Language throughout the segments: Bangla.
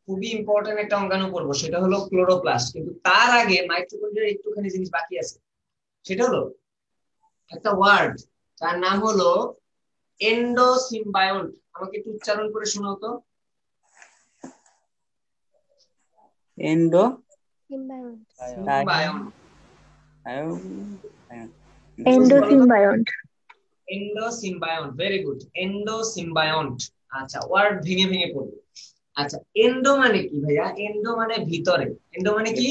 খুবই ইম্পর্টেন্ট একটা অঙ্গাণু পড়বো, সেটা হলো ক্লোরোপ্লাস্ট। কিন্তু তার আগে মাইটোকন্ড্রিয়ার একটুখানি জিনিস বাকি আছে, সেটা হলো একটা ওয়ার্ড, তার নাম হলো এন্ডোসিম্বায়ন্ট। আমাকে একটু উচ্চারণ করে শোনাও তো। Endosymbiont. Endosymbiont. Endosymbiont, very good, endosymbiont. আচ্ছা, ওয়ার্ড ভেঙে ভেঙে পড়বে। আচ্ছা, এন্ডো মানে কি ভাইয়া? এন্ডো মানে ভিতরে। এন্ডো মানে কি?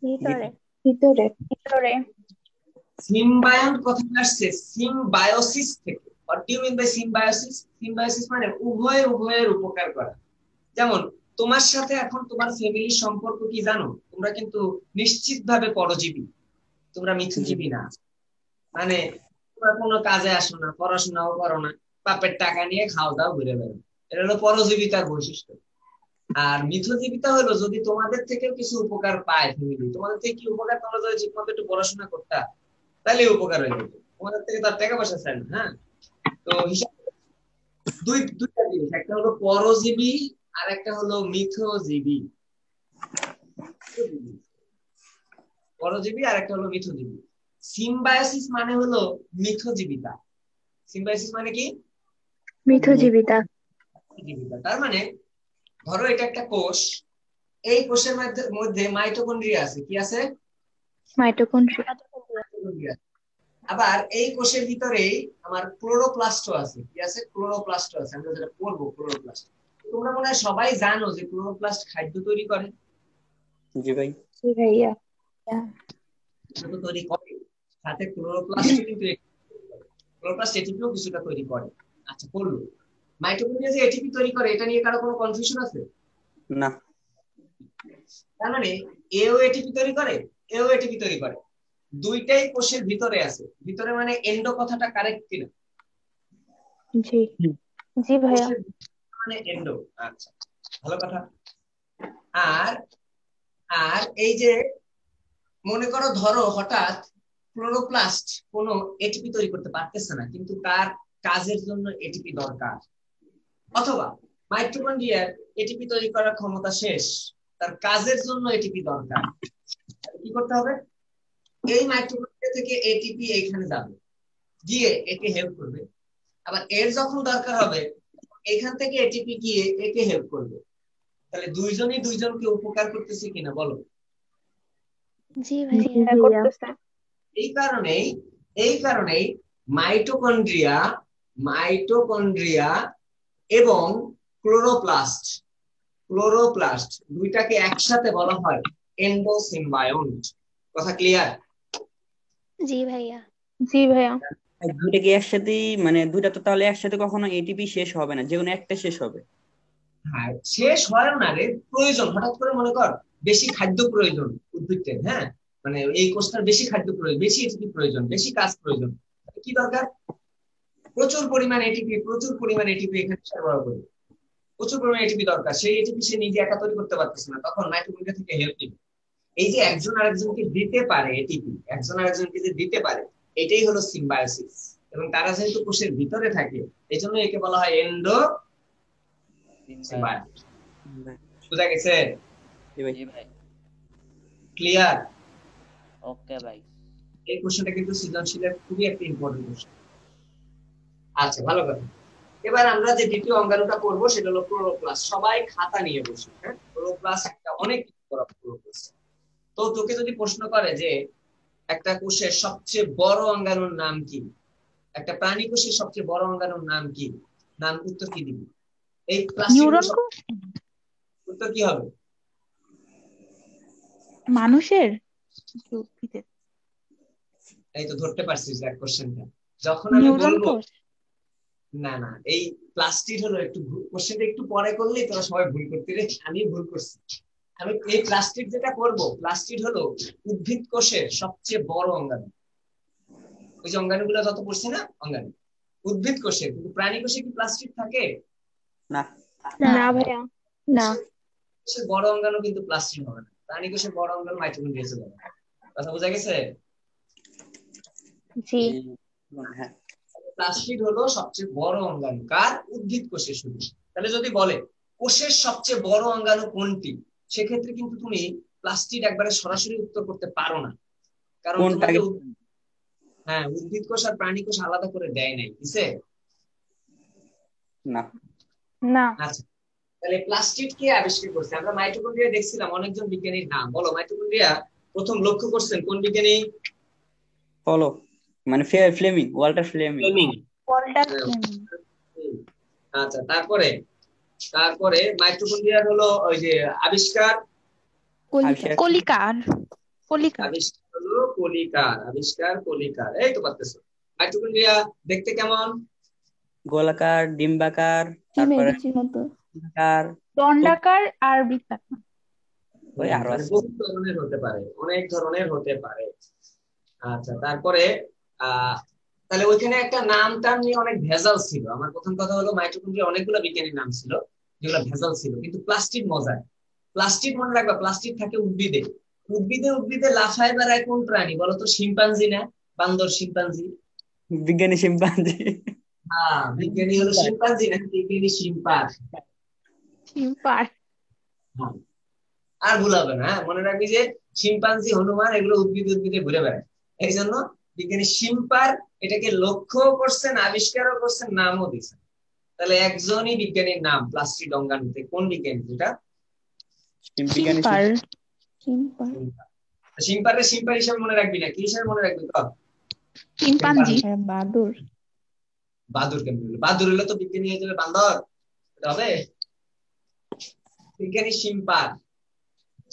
ভিতরে। ভিতরে। ভিতরে। সিম্বায়ন্ট কথাটা আসছে সিম্বায়োসিস থেকে। What do you mean by symbiosis? Symbiosis মানে উভয় উভয়ের উপকার করা। যেমন তোমার সাথে এখন তোমার ফ্যামিলির সম্পর্ক কি জানো? তোমরা কিন্তু নিশ্চিতভাবে পরজীবী, তোমরা মিথুজীবী না। মানে তোমরা কোনো কাজে আসো না, পড়াশোনাও করো না, বাপের টাকা নিয়ে খাওয়া দাওয়া ঘুরে বেড়ো। এটা হলো পরজীবিতার বৈশিষ্ট্য। আর মিথজীবিতা হলো যদি তোমাদের থেকেও কিছু উপকার পায় ফ্যামিলি, তোমাদের থেকে কি উপকার? তোমরা যদি ঠিকমতো একটু পড়াশোনা করতা তাহলে উপকার হয়ে যেত, তোমাদের থেকে তার টাকা পয়সা চাই না। হ্যাঁ, তো হিসাব দুইটা জিনিস, একটা হলো পরজীবী আর একটা হলো মিথজীবী। পরজীবী আর একটা হলো মিথজীবী। সিম্বায়োসিস মানে হলো মিথজীবিতা। সিম্বায়োসিস মানে কি? মিথজীবিতা। তার মানে ধরো এটা একটা কোষ, এই কোষের মধ্যে মাইটোকন্ড্রিয়া আছে। কি আছে? মাইটোকন্ড্রিয়া। আবার এই কোষের ভিতরেই আমার ক্লোরোপ্লাস্ট আছে। কি আছে? ক্লোরোপ্লাস্ট আছে। আমরা যেটা পড়বো ক্লোরোপ্লাস্ট। তোমরা মনে হয় সবাই জানো যে ক্লোরোপ্লাস্ট খাদ্য তৈরি করে। জি ভাই। জি ভাইয়া। খাদ্য তৈরি করে, সাথে ক্লোরোপ্লাস্ট কিন্তু ক্লোরোপ্লাস্ট এটিপিও কিছুটা তৈরি করে। আচ্ছা, পড়লো। মাইটোকন্ড্রিয়া যে এটিপি তৈরি করে, এটা নিয়ে কারো কোনো কনফিউশন আছে? না। তার মানে এও এটিপি তৈরি করে, এও এটিপি তৈরি করে, দুইটাই কোষের ভিতরে আছে। ভিতরে মানে এন্ডো কথাটা কারেক্ট কিনা? জি জি ভাইয়া। মানে এন্ডো। আচ্ছা, ভালো কথা। আর আর এই যে মনে করো, ধরো হঠাৎ ক্লোরোপ্লাস্ট কোনো এটিপি তৈরি করতে পারতেছে না, কিন্তু তার কাজের জন্য এটিপি দরকার। অথবা মাইটোকন্ড্রিয়ার এটিপি তৈরি করার ক্ষমতা শেষ, তার কাজের জন্য এটিপি দরকার। কি করতে হবে? এই মাইটোকন্ড্রিয়া থেকে এটিপি এইখানে যাবে, গিয়ে একে হেল্প করবে। আবার এর যখন দরকার হবে, এখান থেকে এটিপি গিয়ে একে হেল্প করবে। তাহলে দুইজনই দুইজনকে উপকার করতেছে কিনা বলো? জি ভাইয়া করতেছে। এই কারণেই মাইটোকন্ড্রিয়া মাইটোকন্ড্রিয়া এবং ক্লোরোপ্লাস্ট দুইটাকে একসাথে বলা হয় এন্ডোসিম্বায়ন্ট। কথা ক্লিয়ার? জি ভাইয়া। জি ভাইয়া। দুইটা কি একসাথে, মানে দুইটা তো তাহলে একসাথে কখনো এটিপি শেষ হবে না, যে কোনো একটা শেষ হবে। হ্যাঁ, শেষ হয় না রে, প্রয়োজন। হঠাৎ করে মনে কর বেশি খাদ্য প্রয়োজন উদ্ভিদকে, হ্যাঁ, মানে এই কোষটার বেশি খাদ্য প্রয়োজন, বেশি এটিপি প্রয়োজন, বেশি কাজ প্রয়োজন। কি দরকার? প্রচুর পরিমাণ এটিপি এখানে সরবরাহ করবে। প্রচুর পরিমাণ এটিপি দরকার, সেই এটিপি সে নিজে একা তৈরি করতে পারতেছে না, তখন মাইটোকন্ড্রিয়া থেকে হেল্প নিবে। এই যে একজন আরেকজনকে দিতে পারে এটিপি, একজন আরেকজনকে যে দিতে পারে, এটাই হলো সিম্বায়োসিস। এবং তারা যেহেতু কোষের ভিতরে থাকে, এই জন্য একে বলা হয় এন্ডো সিম্বায়োন্ট। বুঝা গেছে? ক্লিয়ার? ওকে ভাই। এই কোশ্চেনটা কিন্তু সৃজনশীলের খুবই একটা ইম্পর্টেন্ট কোশ্চেন। আচ্ছা, ভালো কথা। এবার আমরা যে দ্বিতীয় অঙ্গাণুটা করবো সেটা হলো ক্লোরোপ্লাস্ট। সবাই খাতা নিয়ে বসি। হ্যাঁ, ক্লোরোপ্লাস্ট একটা অনেক কিছু করা। ক্লোরোপ্লাস্ট তো তোকে যদি প্রশ্ন করে যে একটা কোষের সবচেয়ে বড় অঙ্গাণুর নাম কি, একটা প্রাণী কোষের সবচেয়ে বড় অঙ্গাণুর নাম কি, উত্তর কি দিবি? এই উত্তর কি হবে? মানুষের। এই তো ধরতে পারছিস এক কোশ্চেনটা। যখন আমি বলবো না না এই প্লাস্টিড হলো, একটু কোশ্চেনটা একটু পরে করলেই তোরা সবাই ভুল করতে রে, আমি ভুল করছি। আমি এই প্লাস্টিড যেটা করবো, প্লাস্টিড হলো উদ্ভিদ কোষের সবচেয়ে বড় অঙ্গাণু। ওই যে অঙ্গাণুগুলো যত পড়ছে না, অঙ্গাণু উদ্ভিদ কোষে। কিন্তু প্রাণী কোষে কি প্লাস্টিড থাকে? না না ভাইয়া, না। বড় অঙ্গাণু কিন্তু প্লাস্টিড হবে না। প্রাণী কোষের বড় অঙ্গাণু মাইটোকন্ড্রিয়া চলে যাবে। কথা বোঝা গেছে? জি। হ্যাঁ, প্লাস্টিড হলো সবচেয়ে বড় অঙ্গাণু কার? উদ্ভিদ কোষে শুধু। তাহলে যদি বলে কোষের সবচেয়ে বড় অঙ্গাণু কোনটি, সেক্ষেত্রে কিন্তু তুমি প্লাস্টিড একবারে সরাসরি উত্তর করতে পারো না, কারণ কোনটা তোমাকে হ্যাঁ উদ্ভিদ কোষ আর প্রাণী কোষ আলাদা করে দেয় নাই, কিসে? না। না। আচ্ছা, তাহলে প্লাস্টিড কে আবিষ্কার করছে? আমরা মাইটোকন্ড্রিয়া দেখছিলাম অনেকজন বিজ্ঞানীর নাম, বলো মাইটোকন্ড্রিয়া প্রথম লক্ষ্য করছেন কোন বিজ্ঞানী? ফলো মানে Fleming, Walter Fleming. Fleming. Walter হ্যাঁ, ফ্লেমিং। আচ্ছা, তারপরে তারপরে মাইটোকন্ড্রিয়ার হলো ওই যে আবিষ্কার, আবিষ্কার কলিকার। কলিকার। আবিষ্কার হলো কলিকার, আবিষ্কার কলিকার। এই তো পারতেছো। মাইটোকন্ড্রিয়া দেখতে কেমন? গোলাকার, ডিম্বাকার, তারপরে আকার, দণ্ডাকার আর বৃত্তাকার। ওই আরো মানে আছে। বহু ধরনের হতে পারে, অনেক ধরনের হতে পারে। আচ্ছা, তারপরে তাহলে ওইখানে একটা নাম টাম নিয়ে অনেক ভেজাল ছিল। আমার প্রথম কথা হলো মাইটোকন্ড্রিয়া অনেকগুলো বিজ্ঞানীর নাম ছিল যেগুলো ভেজাল ছিল, কিন্তু প্লাস্টিড মজার। প্লাস্টিড মনে রাখবা, প্লাস্টিড থাকে উদ্ভিদে। উদ্ভিদে লাফায় বেড়ায় কোন প্রাণী বলতো? শিম্পাঞ্জি না বান্দর? শিম্পাঞ্জি। বিজ্ঞানী শিম্পাঞ্জি। হ্যাঁ, বিজ্ঞানী হলো শিম্পাঞ্জি না বিজ্ঞানী শিম্পার। শিম্পার। হ্যাঁ, আর ভুলাবে না, মনে রাখবি যে শিম্পাঞ্জি, হনুমান এগুলো উদ্ভিদে ঘুরে বেড়ায়। এই জন্য বিজ্ঞানী শিম্পার এটাকে লক্ষ্য করছেন, আবিষ্কারও করছেন, নামও দিয়েছেন। তাহলে একজনই বিজ্ঞানীর নাম প্লাস্টিড অঙ্গাণুতে, কোন বিজ্ঞানী? যেটা শিম্পার। শিম্পারে শিম্পার হিসাবে মনে রাখবি না, কি হিসাবে মনে রাখবি? শিম্পাঞ্জি। বাদুর। বাদুর কেন বললো? বাদুর হলে তো বিজ্ঞানী হয়ে যাবে বান্দর, এটা হবে? বিজ্ঞানী শিম্পার।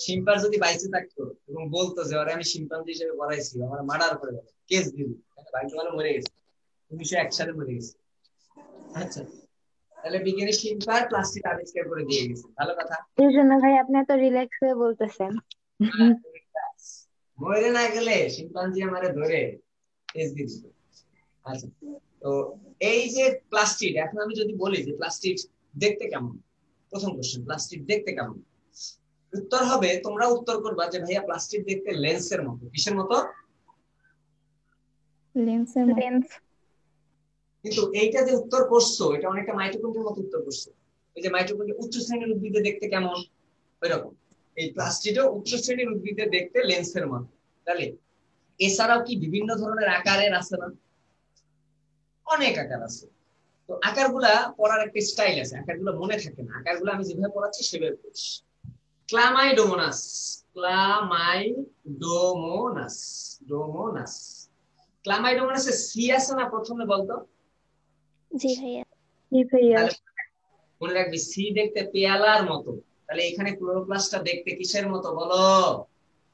শিম্পার যদি বাইসে থাকতো এবং বলতো যে ওরা আমি শিম্পাঞ্জি হিসেবে পড়াইছি, আমার মার্ডার করে দেবে, কেস দিবি, বাইকে মানে মরে গেছে, 1901 সালে মরে গেছে। আচ্ছা, তাহলে বিজ্ঞানী শিম্পার প্লাস্টিক আবিষ্কার করে দিয়ে গেছে, ভালো কথা। এই জন্য ভাই আপনি এত রিল্যাক্স হয়ে বলতেছেন। মরে না গেলে শিম্পাঞ্জি আমারে ধরে কেস দিত। আচ্ছা, তো এই যে প্লাস্টিক, এখন আমি যদি বলি যে প্লাস্টিক দেখতে কেমন, প্রথম কোশ্চেন, প্লাস্টিক দেখতে কেমন? উত্তর হবে, তোমরা উত্তর করবা যে ভাইয়া প্লাস্টিক দেখতে লেন্সের মতো। কিসের মতো? লেন্সের মতো। কিন্তু এইটা যে উত্তর করছো এটা অনেকটা মাইটোকন্ড্রিয়ার মতো উত্তর করছো। এই যে মাইটোকন্ড্রিয়া উচ্চ শ্রেণীর উদ্ভিদে দেখতে কেমন, ওইরকম এই প্লাস্টিকও উচ্চ শ্রেণীর উদ্ভিদে দেখতে লেন্সের মতো। তাহলে এছাড়াও কি বিভিন্ন ধরনের আকারের আছে না? অনেক আকার আছে। তো আকারগুলা পড়ার একটা স্টাইল আছে, আকারগুলো মনে থাকে না, আকারগুলো আমি যেভাবে পড়াচ্ছি সেভাবে পড়িস। Chlamydomonas, chlamydomonas, domonas. ক্লামাইডোমোনাসে সি আছে না প্রথমে, বলতো? জি ভাইয়া। জি ভাইয়া। মনে রাখবি সি দেখতে পেয়ালার মতো। তাহলে এখানে ক্লোরোপ্লাস্টটা দেখতে কিসের মতো বলো?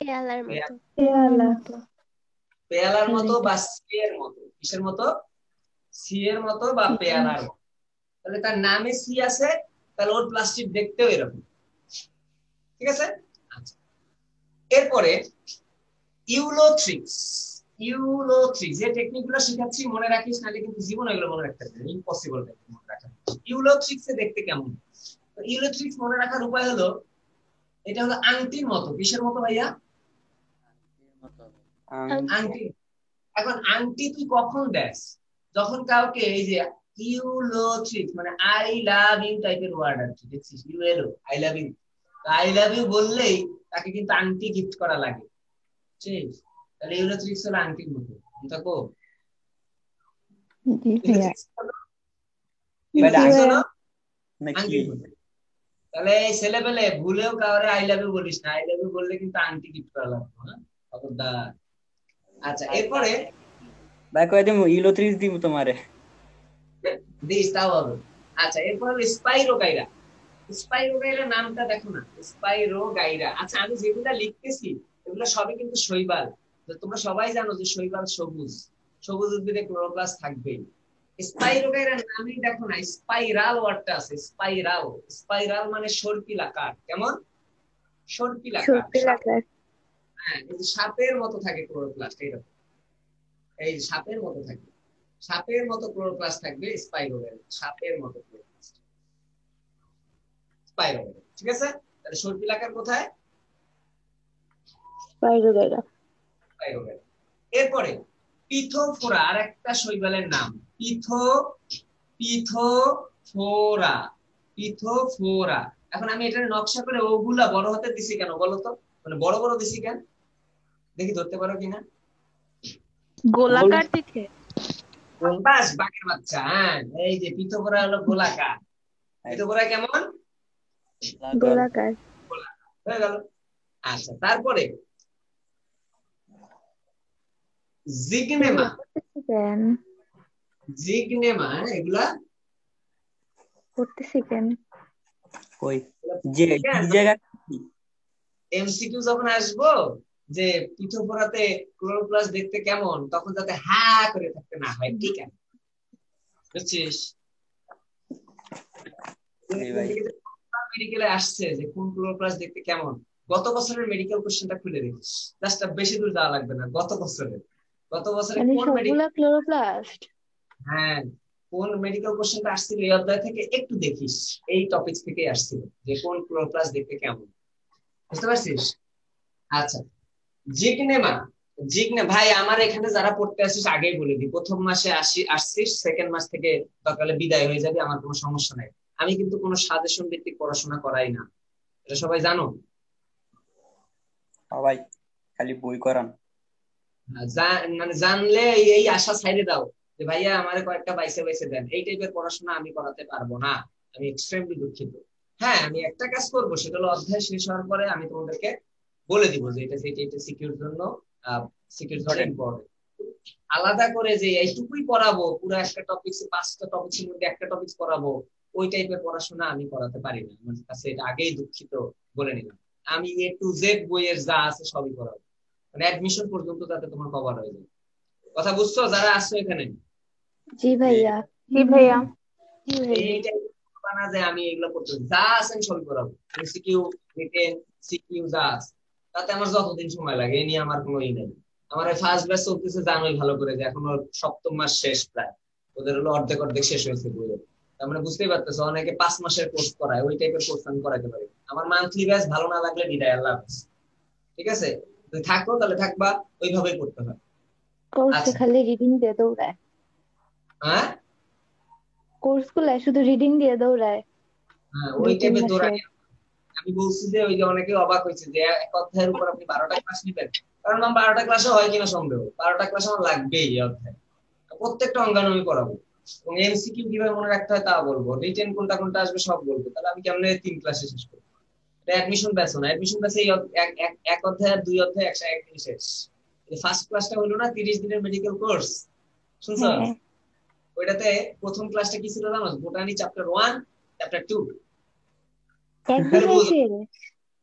পেয়ালার মতো। পেয়ালার মতো বা সি এর মতো। কিসের মতো? সি এর মতো বা পেয়ালার মতো। তাহলে তার নামে সি আছে, তাহলে ওর প্লাস্টিক দেখতেও এরকম, ঠিক আছে? আচ্ছা, এরপরে ইউলোথ্রিক্স। ইউলোথ্রিক্স যে টেকনিকগুলো শেখাচ্ছি মনে রাখিস, নাহলে কিন্তু জীবনে এগুলো মনে রাখতে পারবি না, ইম্পসিবল মনে রাখা। ইউলোথ্রিক্সে দেখতে কেমন? ইউলোথ্রিক্স মনে রাখার উপায় হলো, এটা হলো আংটির মতো। কিসের মতো ভাইয়া? আংটি। এখন আংটি তুই কখন দেস? যখন কাউকে এই যে ইউলোথ্রিক্স মানে আই লাভ ইউ টাইপের ওয়ার্ড আর কি, দেখছিস ULO I love you, I love you বললেই তাকে কিন্তু আংটি গিফট করা লাগে, ঠিক? তাহলে ইউলোথ্রিক্স হলো আংটির মতো। দেখো তাহলে ছেলে পেলে ভুলেও কাউরে আই লাভ ইউ বলিস না, আই লাভ ইউ বললে কিন্তু আংটি গিফট করা লাগবে, হ্যাঁ খবরদার। আচ্ছা, এরপরে ভাই কয় দিমু ইলোথ্রিক্স দিমু তোমারে, দিস তাও হবে। আচ্ছা, এরপর হলো স্পাইরোগাইরা। স্পাইরোগাইরা নামটা দেখো না, স্পাইরোগাইরা। আচ্ছা, আমি যেগুলা লিখতেছি এগুলো সবই কিন্তু শৈবাল। তোমরা সবাই জানো যে শৈবাল সবুজ, সবুজ উদ্ভিদে ক্লোরোপ্লাস্ট থাকবেই। স্পাইরোগাইরার নামেই দেখো না স্পাইরাল ওয়ার্ডটা আছে, স্পাইরাল। স্পাইরাল মানে সর্পিলাকার। কেমন? সর্পিলাকার। হ্যাঁ, এই যে সাপের মতো থাকে ক্লোরোপ্লাস্ট, এইরকম এই সাপের মতো থাকে, সাপের মতো ক্লোরোপ্লাস্ট থাকবে স্পাইরোগাইরা, সাপের মতো ক্লোরোপ্লাস্ট স্পাইরোগাইরা, ঠিক আছে? তাহলে সর্পিলাকার কোথায়? স্পাইরোগাইরা। এরপরে পিথোফোরা আর একটা শৈবালের নাম, পিথো পিথোফোরা পিথোফোরা। এখন আমি এটা নকশা করে ওগুলা বড় হাতে দিছি কেন বলো তো, মানে বড় বড় দিছি কেন, দেখি ধরতে পারো কিনা। গোলাকার দিকে। বাস, বাঘের বাচ্চা। হ্যাঁ, এই যে পিথোফোরা হলো গোলাকার, পিথোফোরা কেমন, গোলাকার। হয়ে গেল। আচ্ছা, তারপরে জিগনেমা। কেন জিগনেমা এগুলা করতেছি কেন? ওই যে জায়গা এমসিকিউ যখন আসবো যে পিঠোফোড়াতে ক্লোরোপ্লাস্ট দেখতে কেমন, তখন যাতে হা করে থাকতে না হয়, ঠিক আছে? বুঝছিস? মেডিকেলে আসছে যে কোন ক্লোরোপ্লাস্ট দেখতে কেমন, গত বছরের মেডিকেল কোশ্চেনটা খুলে দেখিস, জাস্ট বেশি দূর যাওয়া লাগবে না। গত বছরে মানে কোন মেডিকেল, সবগুলা ক্লোরোপ্লাস্ট? হ্যাঁ, কোন মেডিকেল কোশ্চেনটা আসছিল এই অধ্যায় থেকে একটু দেখিস, এই টপিক থেকে আসছিল যে কোন ক্লোরোপ্লাস্ট দেখতে কেমন, বুঝতে পারছিস? আচ্ছা, জিগনেমা। ভাই আমার এখানে যারা পড়তে আসিস আগেই বলে দিই, প্রথম মাসে আসছিস, সেকেন্ড মাস থেকে সকালে বিদায় হয়ে যাবে, আমার কোনো সমস্যা নাই। আমি কিন্তু কোনো সাজেশন ভিত্তিক পড়াশোনা করাই না, এটা সবাই জানো। সবাই খালি বই করান। মানে জানলে এই আশা ছাইড়ে দাও যে ভাইয়া আমারে কয়েকটা বাইসে বাইসে দেন, এই টাইপের পড়াশোনা আমি করাতে পারবো না, আমি এক্সট্রিমলি দুঃখিত। হ্যাঁ, আমি একটা কাজ করবো, সেটা হলো অধ্যায় শেষ হওয়ার পরে আমি তোমাদেরকে বলে দিব যে এটা সিকিউর জন্য, সিকিউর জন্য ইম্পর্টেন্ট। আলাদা করে যে এইটুকুই পড়াবো, পুরো একটা টপিক, 5টা টপিকের মধ্যে একটা টপিক পড়াবো, ওই টাইপের পড়াশোনা আমি করাতে পারি না। আমার কাছে এটা আগেই দুঃখিত বলে নিলাম। আমি A to Z বইয়ের যা আছে সবই করাবো, মানে অ্যাডমিশন পর্যন্ত যাতে তোমার কভার হয়ে যায়। কথা বুঝছো যারা আসছো এখানে? জি ভাইয়া। জি ভাইয়া। এইটাই না যে আমি এগুলো করতে, যা আছে আমি সবই করাবো, এমসিকিউ, রিটেন, সিকিউ যা আছে, তাতে আমার যতদিন সময় লাগে এ নিয়ে আমার কোনো ই নেই। আমার ফার্স্ট ব্যাচ চলতেছে, জানোই ভালো করে, যে এখনো সপ্তম মাস শেষ প্রায়, ওদের হলো অর্ধেক অর্ধেক শেষ হয়েছে বইয়ের। তার মানে বুঝতেই পারতেছো, অনেকে 5 মাসের কোর্স করায়, ওই টাইপের কোর্স আমি করাতে পারি। আমার মান্থলি ব্যাচ ভালো না লাগলে বিদায়, আল্লাহ হাফেজ। ঠিক আছে, তুমি থাকো তাহলে থাকবা, ওইভাবেই করতে হয়। কোর্সে খালি রিডিং দিয়ে দৌড়ায়, হ্যাঁ কোর্স গুলা শুধু রিডিং দিয়ে দৌড়ায় হ্যাঁ, ওই 2-3 টাইপের মাসে। দৌড়ানি। আমি বলছি যে ওই যে অনেকে অবাক হয়েছে যে এক অধ্যায়ের উপর আপনি 12টা ক্লাস নিবেন, কারণ আমার 12টা ক্লাসে হয় কিনা সন্দেহ, 12টা ক্লাস আমার লাগবেই এই অধ্যায়, প্রত্যেকটা অঙ্গাণু আমি করাবো, এবং এমসিকিউ কিভাবে মনে রাখতে হয় তা বলবো, রিটেন কোনটা কোনটা আসবে সব বলবো। তাহলে আমি কেমনে 3 ক্লাসে শেষ করবো? এটা অ্যাডমিশন ব্যাচ না, অ্যাডমিশন ব্যাচে এক অধ্যায় আর 2 অধ্যায় একদিন শেষ। ফার্স্ট ক্লাসটা হলো না 30 দিনের মেডিকেল কোর্স, শুনছো? হ্যাঁ, ওইটাতে প্রথম ক্লাসটা কি ছিল জানো? বোটানি চ্যাপ্টার 1, চ্যাপ্টার 2, একদিনে শেষ।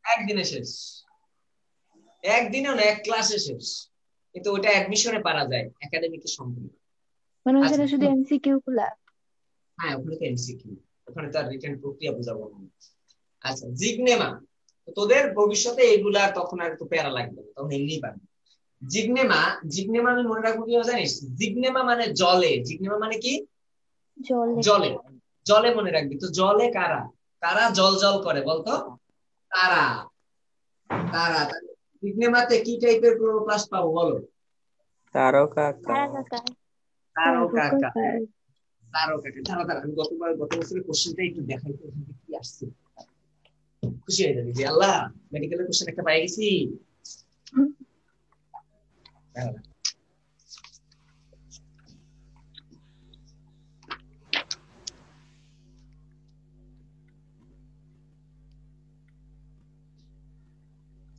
একদিনে শেষ, একদিনেও না, এক ক্লাসে শেষ। কিন্তু ওটা অ্যাডমিশনে পারা যায়, একাডেমিকে সম্পূর্ণ। মানে আচ্ছা, ওখানে শুধু এমসিকিউ গুলা। হ্যাঁ ওখানে তো এমসিকিউ, ওখানে তার রিটেন প্রক্রিয়া বোঝাবো না। আচ্ছা, জিগনেমা, তোদের ভবিষ্যতে এগুলা তখন আর একটু প্যারা লাগবে না, তখন এমনি পারবে। জিগনেমা, জিগনেমা আমি মনে রাখবো কি জানিস? জিগনেমা মানে জলে, জিগনেমা মানে কি? জলে, জলে মনে রাখবি তো। জলে কারা কারা জল জল করে বলতো? তারা, তারা। জিগনেমাতে কি টাইপের ক্লোরোপ্লাস্ট পাবো বলো? তারকাকার। তারকাকার, তারকাকার। দাঁড়া, আমি গত বছরের কোশ্চেনটা একটু দেখাই তো, ওখানে কি আসছে, খুশি হয়ে যাবি যে আল্লাহ মেডিকেলের কোশ্চেন একটা পাই গেছি।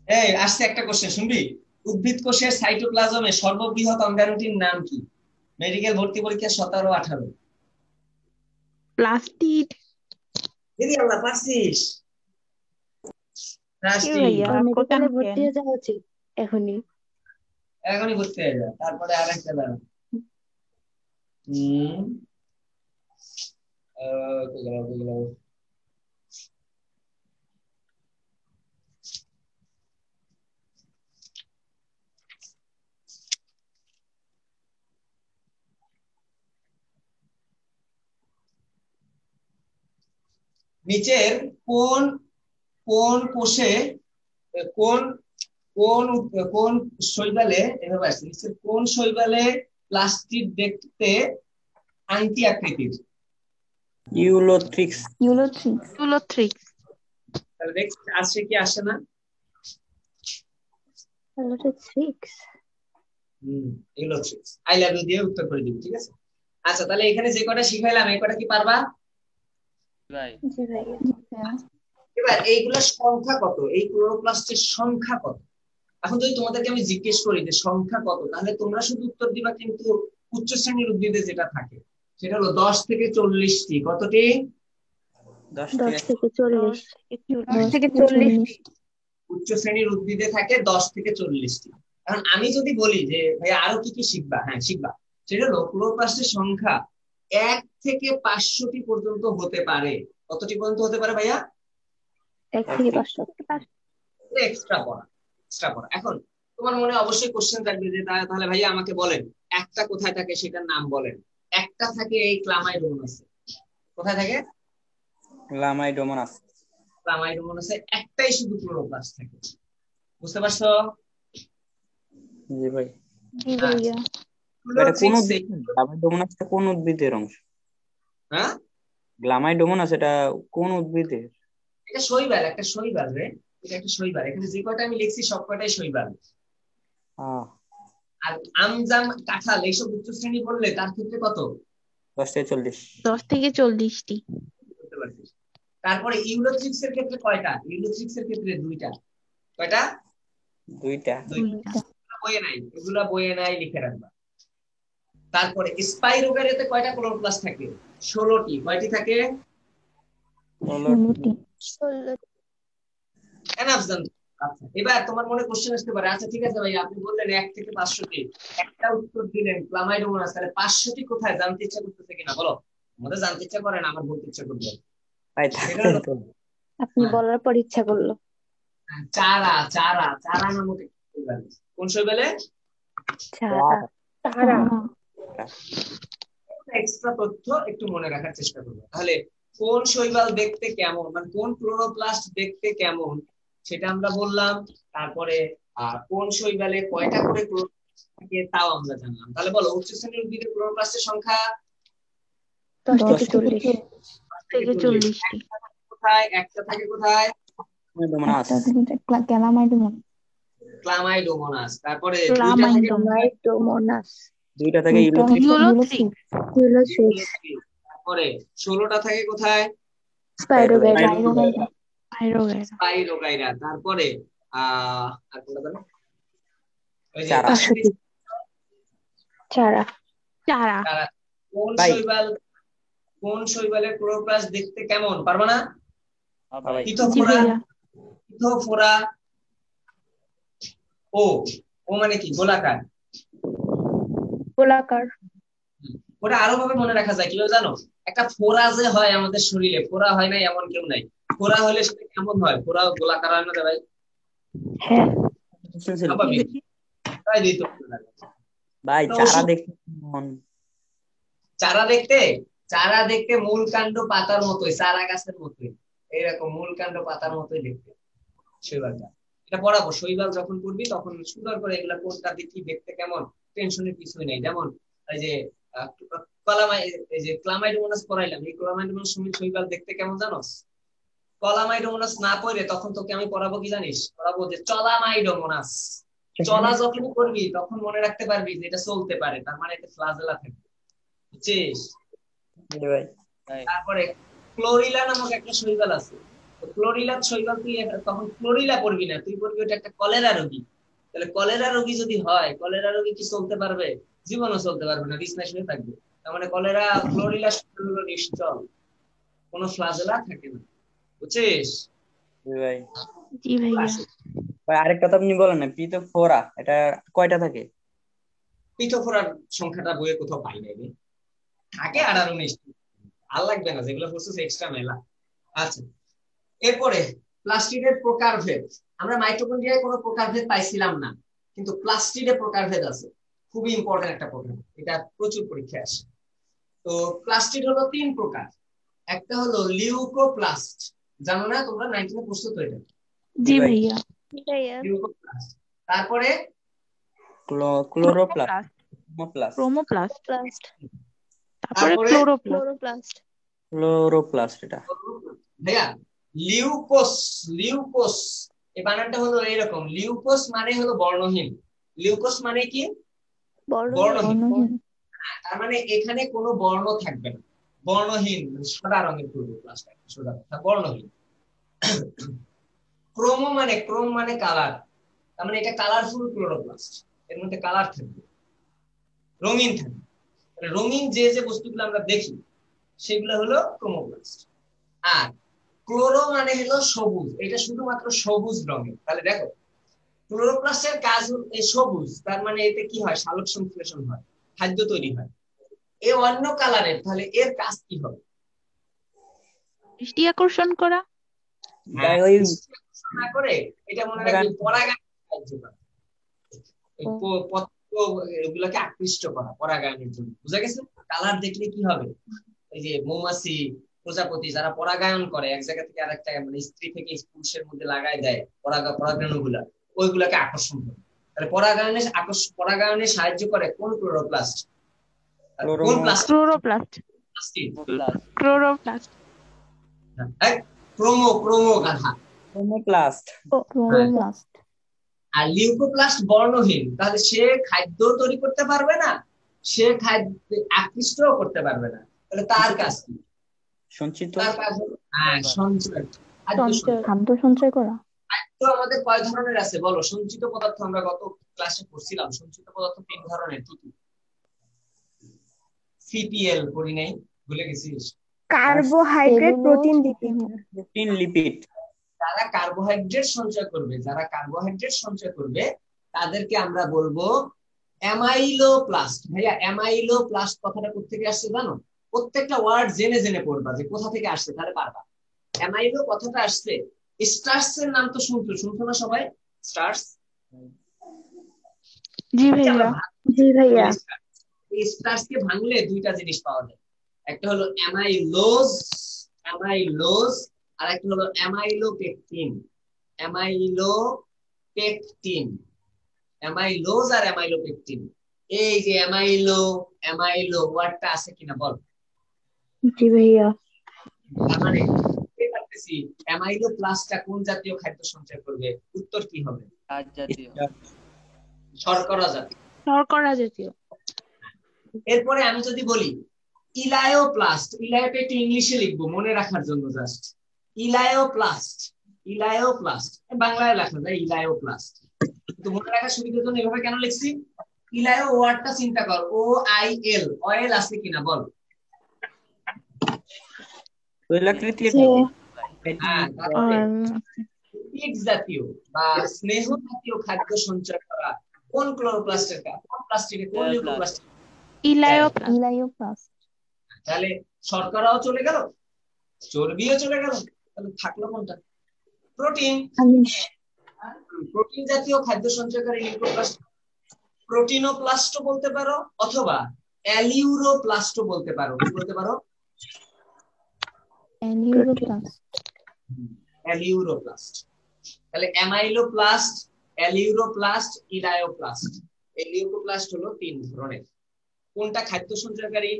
এই আসছে একটা কোশ্চেন, শুনবি? উদ্ভিদ কোষের সাইটোপ্লাজমে সর্ববৃহৎ অঙ্গাণুটির নাম কি? মেডিকেল ভর্তি পরীক্ষা 17-18। প্লাস্টিড। দিদি আল্লাহ, পারছিস? মেডিকেলে ভর্তি হয়ে যাওয়া উচিত এখনই। এখনই ভর্তি হয়ে যা, তারপরে আরেকটা দাঁড়া। নিচের কোন কোন কোষে কোন কোন কোন শৈবালে, এভাবে আসছে, নিচের কোন শৈবালে প্লাস্টিড দেখতে আংটি আকৃতির। ইউলোথ্রিক্স। ইউলোথ্রিক্স। তাহলে নেক্সট আসছে কি আসে না? Ulothrix. Ulothrix. I love you দিয়ে উত্তর করে দিবি, ঠিক আছে? আচ্ছা, তাহলে এখানে যে কটা শিখাইলাম এই কটা কি পারবা? ভাই জি ভাইয়া। এবার এইগুলোর সংখ্যা কত, এই ক্লোরোপ্লাস্টের সংখ্যা কত? এখন যদি তোমাদেরকে আমি জিজ্ঞেস করি যে সংখ্যা কত, তাহলে তোমরা শুধু উত্তর দিবা কিন্তু উচ্চ শ্রেণীর উদ্ভিদে যেটা থাকে সেটা হলো 10 থেকে 40টি। কতটি? 10 10 থেকে থেকে 40। 10 থেকে 40। উচ্চ শ্রেণীর উদ্ভিদে থাকে 10 থেকে 40টি। এখন আমি যদি বলি যে ভাই আরো কি কি শিখবা, হ্যাঁ শিখবা, সেটা হলো ক্লোরোপ্লাস্টের সংখ্যা 1 থেকে 500টি পর্যন্ত হতে পারে। কতটি পর্যন্ত হতে পারে ভাইয়া? 1 থেকে 500। এক্সট্রা পড়া, এক্সট্রা পড়া। এখন তোমার মনে অবশ্যই কোশ্চেন থাকবে যে তাহলে ভাইয়া আমাকে বলেন একটা কোথায় থাকে সেটার নাম বলেন। একটা থাকে এই ক্লামাইডোমোনাসে। কোথায় থাকে? ক্লামাইডোমোনাস। ক্লামাইডোমোনাসে একটাই শুধু ক্লোরোপ্লাস্ট থাকে। বুঝতে পারছো? জি ভাই। জি ভাইয়া। এটা কোন উদ্ভিদ? গ্লামাইডোমোনাসটা কোন উদ্ভিদের অংশ? হ্যাঁ, গ্লামাইডোমোনাস এটা কোন উদ্ভিদের? এটা শৈবাল, একটা শৈবাল রে, এটা একটা শৈবাল। এখানে যে কয়টা আমি লিখছি সব কয়টাই শৈবাল। আর আমজাম, কাঁঠাল এইসব উচ্চ শ্রেণী বললে তার ক্ষেত্রে কত? 10 থেকে 40। 10 থেকে 40টি। বুঝতে পারছিস? তারপরে ইউলোথ্রিক্স এর ক্ষেত্রে কয়টা? ইউলোথ্রিক্স এর ক্ষেত্রে 2টা। কয়টা? 2টা। বইয়ে নাই, এগুলা বইয়ে নাই, লিখে রাখবা। তারপরে স্পাইরোগারিয়াতে কয়টা ক্লোরোপ্লাস্ট থাকে? 16টি। কয়টি থাকে? 16টি। এনাফ জান। আচ্ছা, এবার তোমার মনে কোশ্চেন আসতে পারে, আচ্ছা ঠিক আছে ভাই আপনি বললেন 1 থেকে 500টি, একটা উত্তর দিলেন ক্লামাইডোমোনাস, তাহলে 500টি কোথায় জানতে ইচ্ছা করতেছে কিনা বলো? আমাদের জানতে ইচ্ছা করে না, আমার বলতে ইচ্ছা করবে। ভাই সেটা থাকতে হলো তো। আপনি বলার পর ইচ্ছা করলো। চারা। চারা, চারা নামক একটা শৈবাল। কোন শৈবালে? চারা। এক্সট্রা তথ্য একটু মনে রাখার চেষ্টা করবো। তাহলে কোন শৈবাল দেখতে কেমন, মানে কোন ক্লোরোপ্লাস্ট দেখতে কেমন সেটা আমরা বললাম। তারপরে কোন শৈবালে কয়টা করে ক্লোরোপ্লাস্ট থাকে তাও আমরা জানলাম। তাহলে বলো উচ্চ শ্রেণীর উদ্ভিদের ক্লোরোপ্লাস্টের সংখ্যা 10 থেকে 40। 10 থেকে 40। কোথায় একটা থাকে? কোথায়? ক্লামাইডোমোনাস। তারপরে দুইটা থাকে ইউলোথ্রিক্স। তারপরে 16টা থাকে কোথায়? স্পাইরোগাইরা। তারপরে আর কোনটা জানো? ওই যে চারা। কোন শৈবালের ক্লোরোপ্লাস্ট দেখতে কেমন পারবা না? ভাই পিথোফোরা। ও মানে কি? গোলাকার। ওটা আরো ভাবে মনে রাখা যায় কিভাবে জানো? একটা ফোড়া যে হয় আমাদের শরীরে, ফোড়া হয় না এমন কেউ নাই। ফোড়া হলে সেটা কেমন হয়? ফোড়া গোলাকার হয় না ভাই? হ্যাঁ তাই দিত ভাই। চারা দেখতে মূল কাণ্ড পাতার মতোই, চারা গাছের মতোই, এইরকম মূল কাণ্ড পাতার মতোই দেখতে শৈবালটা। এটা পড়াবো, শৈবাল যখন পড়বি তখন সুন্দর করে এগুলা কোনটা দেখি দেখতে কেমন, টেনশনের কিছুই নেই। যেমন এই যে ক্লামাইডোমোনাস পড়াইলাম, এই ক্লামাইডোমোনাস শৈবাল দেখতে কেমন জানোস? ক্লামাইডোমোনাস না পড়ে তখন তোকে আমি পড়াবো কি জানিস? পড়াবো যে চলামাইডোমোনাস। চলা যখন করবি তখন মনে রাখতে পারবি যে এটা চলতে পারে, তার মানে এটা ফ্লাজেলা থাকবে, বুঝছিস? তারপরে ক্লোরিলা নামক একটা শৈবাল আছে। ক্লোরিলা শৈবাল তুই তখন ক্লোরিলা পড়বি না, তুই পড়বি ওটা একটা কলেরা রোগী। তাহলে কলেরা রোগী যদি হয়, কলেরা রোগী কি চলতে পারবে? জীবনও চলতে পারবে না, বিছনায় শুয়ে থাকবে। তার মানে ক্লোরিলা শৈবাল নিশ্চল, কোনো ফ্লাজেলা থাকে না, বুঝছিস? জি ভাইয়া। ভাই আরেকটা তো আপনি বলেন না, পিথোফোরা এটা কয়টা থাকে? পিথোফোরার সংখ্যাটা বইয়ে কোথাও পাই নাই রে, থাকে 18-19। আর লাগবে না, যেগুলো পড়ছিস এক্সট্রা মেলা। আচ্ছা, এরপরে প্লাস্টিডের প্রকারভেদ। আমরা মাইটোকন্ড্রিয়ায় কোনো প্রকারভেদ পাইছিলাম না, কিন্তু প্লাস্টিডে প্রকারভেদ আছে, খুবই ইম্পর্টেন্ট একটা প্রকার, এটা প্রচুর পরীক্ষায় আসে। তো প্লাস্টিড হলো 3 প্রকার। একটা হলো লিউকোপ্লাস্ট, জানো না তোমরা? 19 এ পড়ছো তো এটা? জি ভাইয়া। লিউকোপ্লাস্ট। তারপরে ক্লোরোপ্লাস্ট, ক্রোমোপ্লাস্ট। তারপরে তারপরে ক্লোরোপ্লাস্ট। ক্লোরোপ্লাস্ট এটা। ভাইয়া লিউকোস, লিউকোস এই বানানটা হলো এইরকম, লিউকোস মানে হলো বর্ণহীন। লিউকোস মানে কি? বর্ণহীন। বর্ণহীন। তার মানে এখানে কোনো বর্ণ থাকবে না, বর্ণহীন, মানে সাদা রঙের ক্লোরোপ্লাস্ট, সোজা কথা, বর্ণহীন। ক্রোমো মানে, ক্রোম মানে কালার, তার মানে এটা কালারফুল ক্লোরোপ্লাস্ট, এর মধ্যে কালার থাকবে, রঙিন থাকবে। রঙিন যে যে বস্তুগুলো আমরা দেখি সেগুলো হলো ক্রোমোপ্লাস্ট। আর ক্লোরো মানে হলো সবুজ, এটা শুধুমাত্র সবুজ রঙের। তাহলে দেখো ক্লোরোপ্লাস্টের কাজ হলো এই সবুজ, তার মানে এতে কি হয়? সালোক সংশ্লেষণ হয়, খাদ্য তৈরি হয়। এ অন্য কালারের, তাহলে এর কাজ কি হবে? দৃষ্টি আকর্ষণ করা। হ্যাঁ, ওই দৃষ্টি আকর্ষণ না করে এটা মনে রাখবে পরাগায়নে সাহায্য করে, এই পত্র এগুলোকে আকৃষ্ট করা পরাগায়নের জন্য। বুঝা গেছে? কালার দেখলে কি হবে? এই যে মৌমাছি, প্রজাপতি যারা পরাগায়ন করে এক জায়গা থেকে আরেক জায়গায়, মানে স্ত্রী থেকে পুরুষের মধ্যে লাগায় দেয় পরাগাণুগুলা, ওইগুলাকে আকর্ষণ করে। তাহলে পরাগায়নে সাহায্য করে কোন ক্লোরোপ্লাস্ট? কোন প্লাস্টিক? ক্লোরোপ্লাস্ট। ক্লোরোপ্লাস্ট। ক্রোমো গাধা। ক্লোরোপ্লাস্ট। ক্লোরোপ্লাস্ট। আর লিউকোপ্লাস্ট বর্ণহীন, তাহলে সে খাদ্য তৈরি করতে পারবে না, সে খাদ্য আকৃষ্টও করতে পারবে না। তাহলে তার কাজ কি? সঞ্চিত। তার কাজ হলো সঞ্চয়, খাদ্য সঞ্চয় করা। খাদ্য আমাদের কয় ধরনের আছে বলো? সঞ্চিত পদার্থ আমরা গত ক্লাসে পড়ছিলাম, সঞ্চিত পদার্থ 3 ধরনের। কি কি? সিপিএল পড়ি নাই, ভুলে গেছিস? Carbohydrate, protein, lipid. Protein, lipid. যারা কার্বোহাইড্রেট সঞ্চয় করবে, যারা কার্বোহাইড্রেট সঞ্চয় করবে তাদেরকে আমরা বলবো অ্যামাইলোপ্লাস্ট। ভাইয়া অ্যামাইলোপ্লাস্ট কথাটা কোথা থেকে আসছে জানো? প্রত্যেকটা ওয়ার্ড জেনে জেনে পড়বা যে কোথা থেকে আসছে, তাহলে পারবা। অ্যামাইলো কথাটা আসছে স্টার্চের নাম তো শুনছো না সবাই? স্টার্চ। জি ভাইয়া। জি ভাইয়া। এই স্টার্চকে ভাঙলে দুইটা জিনিস পাওয়া যায়, একটা হলো অ্যামাইলোজ, অ্যামাইলোজ, আর একটা হলো অ্যামাইলোপেকটিন। অ্যামাইলোপেকটিন, অ্যামাইলোজ আর অ্যামাইলোপেকটিন। এই যে অ্যামাইলো ওয়ার্ডটা আছে কিনা বল? জি ভাইয়া। তার মানে অ্যামাইলোপ্লাস্টটা কোন জাতীয় খাদ্য সঞ্চয় করবে? উত্তর কি হবে? শর্করা জাতীয়। শর্করা জাতীয়। এরপরে আমি যদি বলি ইলায়োপ্লাস্ট, ইলায়োটা একটু ইংলিশে লিখবো মনে রাখার জন্য, জাস্ট ইলায়োপ্লাস্ট। ইলায়োপ্লাস্ট বাংলায় লেখা যায় ইলায়োপ্লাস্ট, কিন্তু মনে রাখার সুবিধার জন্য এভাবে কেন লিখছি? ইলায়ো ওয়ার্ডটা চিন্তা কর, OIL, অয়েল আছে কিনা বল? তৈলাকৃতি। লিপিড জাতীয় বা স্নেহ জাতীয় খাদ্য সঞ্চয় করা কোন ক্লোরোপ্লাস্টের কাজ? কোন প্লাস্টিকে, কোন লিউকোপ্লাস্ট? ইলায়োপ্লাস্ট। তাহলে শর্করাও চলে গেল, চর্বিও চলে গেল, তাহলে থাকলো কোনটা? প্রোটিন। প্রোটিন জাতীয় খাদ্য সঞ্চয়কারী লিউকোপ্লাস্ট। প্রোটিনোপ্লাস্টও বলতে পারো অথবা অ্যালিউরোপ্লাস্টও বলতে পারো। কি বলতে পারো? অ্যালিউরোপ্লাস্ট। তাহলে অ্যামাইলোপ্লাস্ট, অ্যালিউরোপ্লাস্ট, ইলায়োপ্লাস্ট। এই লিউকোপ্লাস্ট হলো 3 ধরনের। কোনটা খাদ্য সঞ্চয়কারী,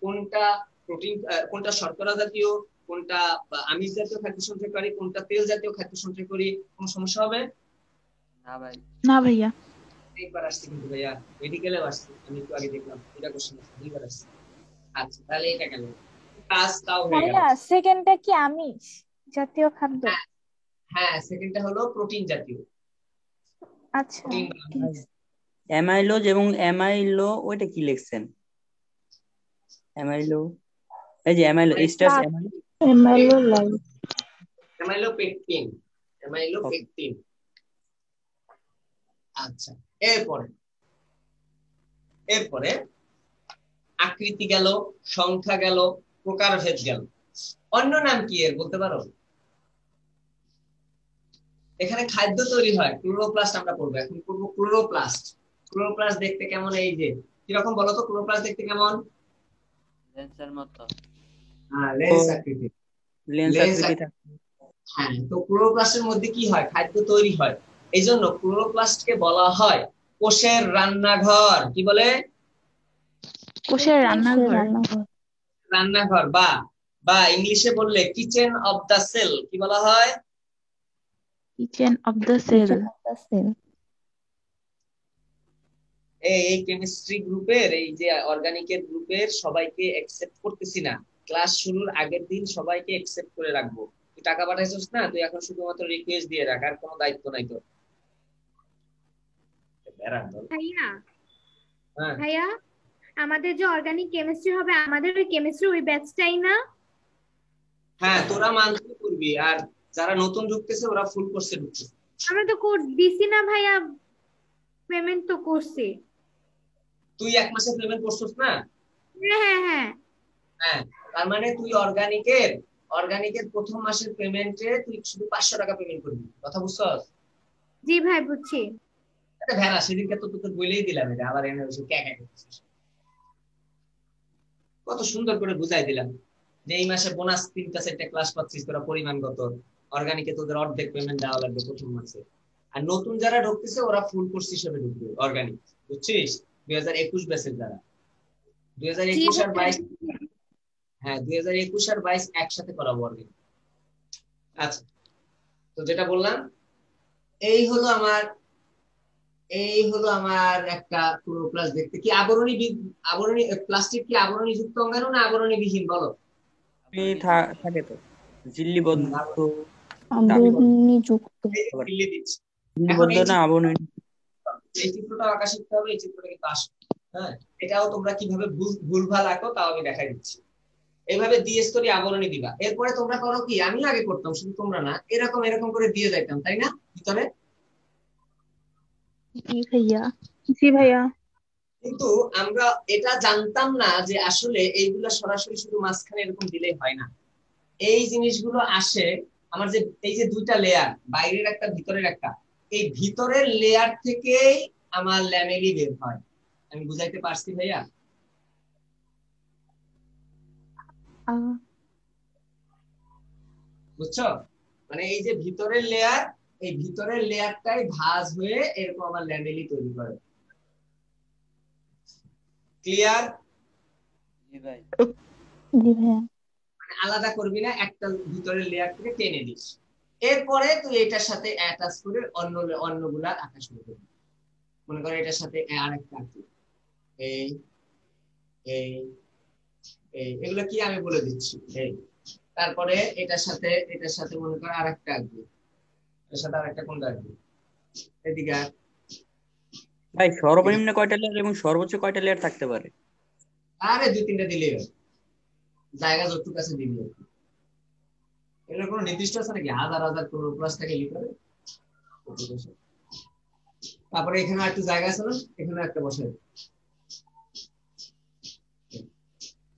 কোনটা প্রোটিন, কোনটা শর্করা জাতীয়, কোনটা আমিষ জাতীয় খাদ্য সঞ্চয়কারী, কোনটা তেল জাতীয় খাদ্য সঞ্চয়কারী? কোন সমস্যা হবে না ভাই? না ভাইয়া। একবার আসছে কিন্তু ভাইয়া, মেডিকেলে আসছে, আমি একটু আগে দেখলাম এটা কোশ্চেন আছে, দুইবার আসছে। আচ্ছা তাহলে এটা গেল, কাজ তাও হয়ে গেল। সেকেন্ডটা কি আমিষ জাতীয় খাদ্য? হ্যাঁ, সেকেন্ডটা হলো প্রোটিন জাতীয়। আচ্ছা, অ্যামাইলোজ এবং অ্যামাইলো, ওইটা কি লিখছেন? অ্যামাইলো, এই যে অ্যামাইলো স্টার্চ, অ্যামাইলোপেকটিন, অ্যামাইলোপেকটিন। আচ্ছা, এরপরে আকৃতি গেল, সংখ্যা গেল, প্রকারভেদ গেল, অন্য নাম কি এর বলতে পারো? এখানে খাদ্য তৈরি হয়, ক্লোরোপ্লাস্ট আমরা পড়বো এখন, পড়বো ক্লোরোপ্লাস্ট। ক্লোরোপ্লাস্ট দেখতে কেমন? এই যে কিরকম বলো তো, ক্লোরোপ্লাস্ট দেখতে কেমন? লেন্সের মতো। হ্যাঁ, লেন্স আকৃতি। হ্যাঁ, তো ক্লোরোপ্লাস্টের মধ্যে কি হয়? খাদ্য তৈরি হয়। এই জন্য ক্লোরোপ্লাস্টকে বলা হয় কোষের রান্নাঘর। কি বলে? কোষের রান্নাঘর। রান্নাঘর, বা বা ইংলিশে বললে কিচেন অফ দা সেল কি বলা হয়? Kitchen of the cell. Kitchen of the cell. এই কেমিস্ট্রি গ্রুপের, এই যে অর্গানিকের গ্রুপের সবাইকে অ্যাকসেপ্ট করতেছি না। ক্লাস শুরুর আগের দিন সবাইকে অ্যাকসেপ্ট করে রাখবো। তুই টাকা পাঠাইছিস না, তুই এখন শুধুমাত্র রিকোয়েস্ট দিয়ে রাখ, আর কোনো দায়িত্ব নাই তোর। বেড়ার দল। ভাইয়া হ্যাঁ ভাইয়া আমাদের যে অর্গানিক কেমিস্ট্রি হবে, আমাদের ওই কেমিস্ট্রি ওই ব্যাচটাই না? হ্যাঁ, তোরা মান্থলি করবি, আর যারা নতুন ঢুকতেছে ওরা ফুল কোর্সে ঢুকতেছে। আমরা তো কোর্স দিছি না ভাইয়া, পেমেন্ট তো করছি। তুই 1 মাসের পেমেন্ট করছিস না? হ্যাঁ হ্যাঁ হ্যাঁ। হ্যাঁ, তার মানে তুই অর্গানিকের প্রথম মাসের পেমেন্টে তুই শুধু 500 টাকা পেমেন্ট করবি, কথা বুঝছস? জি ভাই বুঝছি। এটা ভেড়া, সেদিনকে তো তোকে বলেই দিলাম, এটা আবার এনে বসে ক্যাকা করছিস। কত সুন্দর করে বুঝাই দিলাম যে এই মাসে বোনাস 3টা 4টা ক্লাস পাচ্ছিস তোরা পরিমাণগত। অর্গানিকে তোদের অর্ধেক পেমেন্ট দেওয়া লাগবে প্রথম মাসে। আর নতুন যারা ঢুকতেছে ওরা ফুল কোর্স হিসেবে ঢুকবে অর্গানিক, বুঝছিস? 2021 ব্যাচের যারা, 2021 আর 22, হ্যাঁ 2021 আর 22 একসাথে করাবো অর্গানিক। আচ্ছা, তো যেটা বললাম, এই হলো আমার একটা পুরো ক্লাস দেখতে। কি আবরণী প্লাস্টিক কি আবরণী যুক্ত অঙ্গাণু না আবরণী বিহীন বলো? থাকে তো ঝিল্লিবদ্ধ, আবরণী যুক্ত। দিল্লি দিচ্ছি। ঝিল্লিবদ্ধ না আবরণী। এই চিত্রটা আঁকা শিখতে হবে, এই চিত্রটা কিন্তু আসবে। হ্যাঁ, এটাও তোমরা কিভাবে ভুলভাল আঁকো তাও আমি দেখাই দিচ্ছি। এইভাবে দ্বিস্তরী আবরণী দিবা। এরপরে তোমরা করো কি, আমি আগে করতাম, শুধু তোমরা না, এরকম এরকম করে দিয়ে যাইতাম, তাই না ভিতরে? জি ভাইয়া। জি ভাইয়া। কিন্তু আমরা এটা জানতাম না যে আসলে এইগুলা সরাসরি শুধু মাঝখানে এরকম দিলেই হয় না। এই জিনিসগুলো আসে আমার যে এই যে 2টা লেয়ার, বাইরের একটা ভিতরের একটা, এই ভিতরের লেয়ার থেকেই আমার ল্যামেলি বের হয়। আমি বুঝাইতে পারছি ভাইয়া? বুঝছো? মানে এই যে ভিতরের লেয়ার, এই ভিতরের লেয়ারটাই ভাঁজ হয়ে এরকম আমার ল্যামেলি তৈরি করে। ক্লিয়ার? জি ভাইয়া। মানে আলাদা করবি না, একটা ভিতরের লেয়ার থেকে টেনে দিস। এরপরে তুই এটার সাথে অ্যাটাচ করে অন্যগুলা আঁকা শুরু করবি। মনে করো এটার সাথে আরেকটা আঁকি, এই এই এগুলো কি আমি বলে দিচ্ছি। এই তারপরে এটার সাথে মনে করো আরেকটা আঁকবি, এর সাথে আরেকটা কোনটা আঁকবি, এদিকে ভাই সর্বনিম্ন কয়টা লেয়ার এবং সর্বোচ্চ কয়টা লেয়ার থাকতে পারে? আরে 2-3টা দিলেই হয়, জায়গা যতটুকু আছে দিবি। এগুলো কোনো নির্দিষ্ট আছে নাকি? হাজার হাজার ক্লোরোপ্লাস্ট থেকে লিটারে। তারপরে এখানে একটু জায়গা আছে না, এখানে একটা বসে।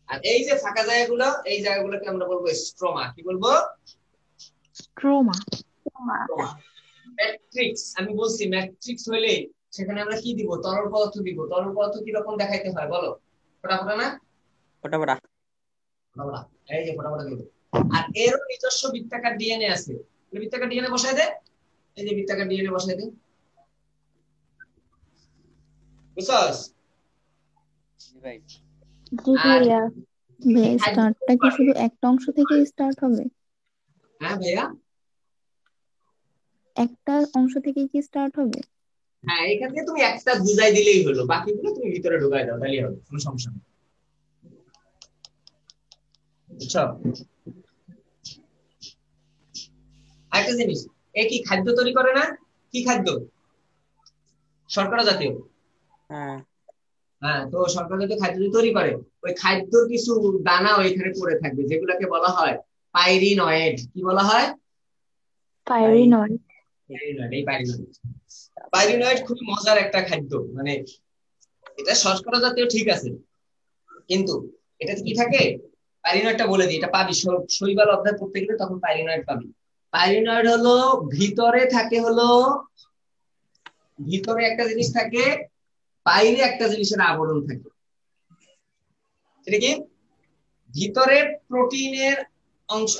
আর এই যে ফাঁকা জায়গাগুলো, এই জায়গাগুলোকে আমরা বলবো স্ট্রোমা। কি বলবো? স্ট্রোমা। ম্যাট্রিক্স। আমি বলছি ম্যাট্রিক্স হইলে সেখানে আমরা কি দিব? তরল পদার্থ দিব। তরল পদার্থ কি রকম দেখাইতে হয় বলো? ফোটা না? ফটাফটা। এই যে ফোটা দিব। আর এরও নিজস্ব বৃত্তাকার ডিএনএ আছে। বৃত্তাকার ডিএনএ বসাই দে, এই যে বৃত্তাকার ডিএনএ বসাই দে। বুঝছস? জি ভাইয়া। ভাইয়া স্টার্টটা কি শুধু একটা অংশ থেকে স্টার্ট হবে? হ্যাঁ ভাইয়া, একটা অংশ থেকে কি স্টার্ট হবে? হ্যাঁ এখান থেকে তুমি একটা বুঝাই দিলেই হলো, বাকিগুলো তুমি ভিতরে ঢুকাই দাও, তাহলেই হবে, কোনো সমস্যা নেই। বুঝছো? আরেকটা জিনিস, এ কি খাদ্য তৈরি করে না? কি খাদ্য? শর্করা জাতীয়। হ্যাঁ হ্যাঁ, তো শর্করা জাতীয় খাদ্য তৈরি করে। ওই খাদ্যর কিছু দানা ওইখানে পড়ে থাকবে, যেগুলোকে বলা হয় পাইরিনয়েড। কি বলা হয়? পাইরিনয়েড। পাইরিনয়েড খুব মজার একটা খাদ্য। মানে এটা শর্করা জাতীয় ঠিক আছে, কিন্তু এটাতে কি থাকে? পাইরিনয়েডটা বলে দিই, এটা পাবি শৈবাল অধ্যায় পড়তে গেলে, তখন পাইরিনয়েড পাবি। পাইরিনয়েড হলো ভিতরে থাকে, ভিতরে একটা জিনিস থাকে, বাইরে একটা জিনিসের আবরণ থাকে। সেটা কি? ভিতরে প্রোটিনের অংশ,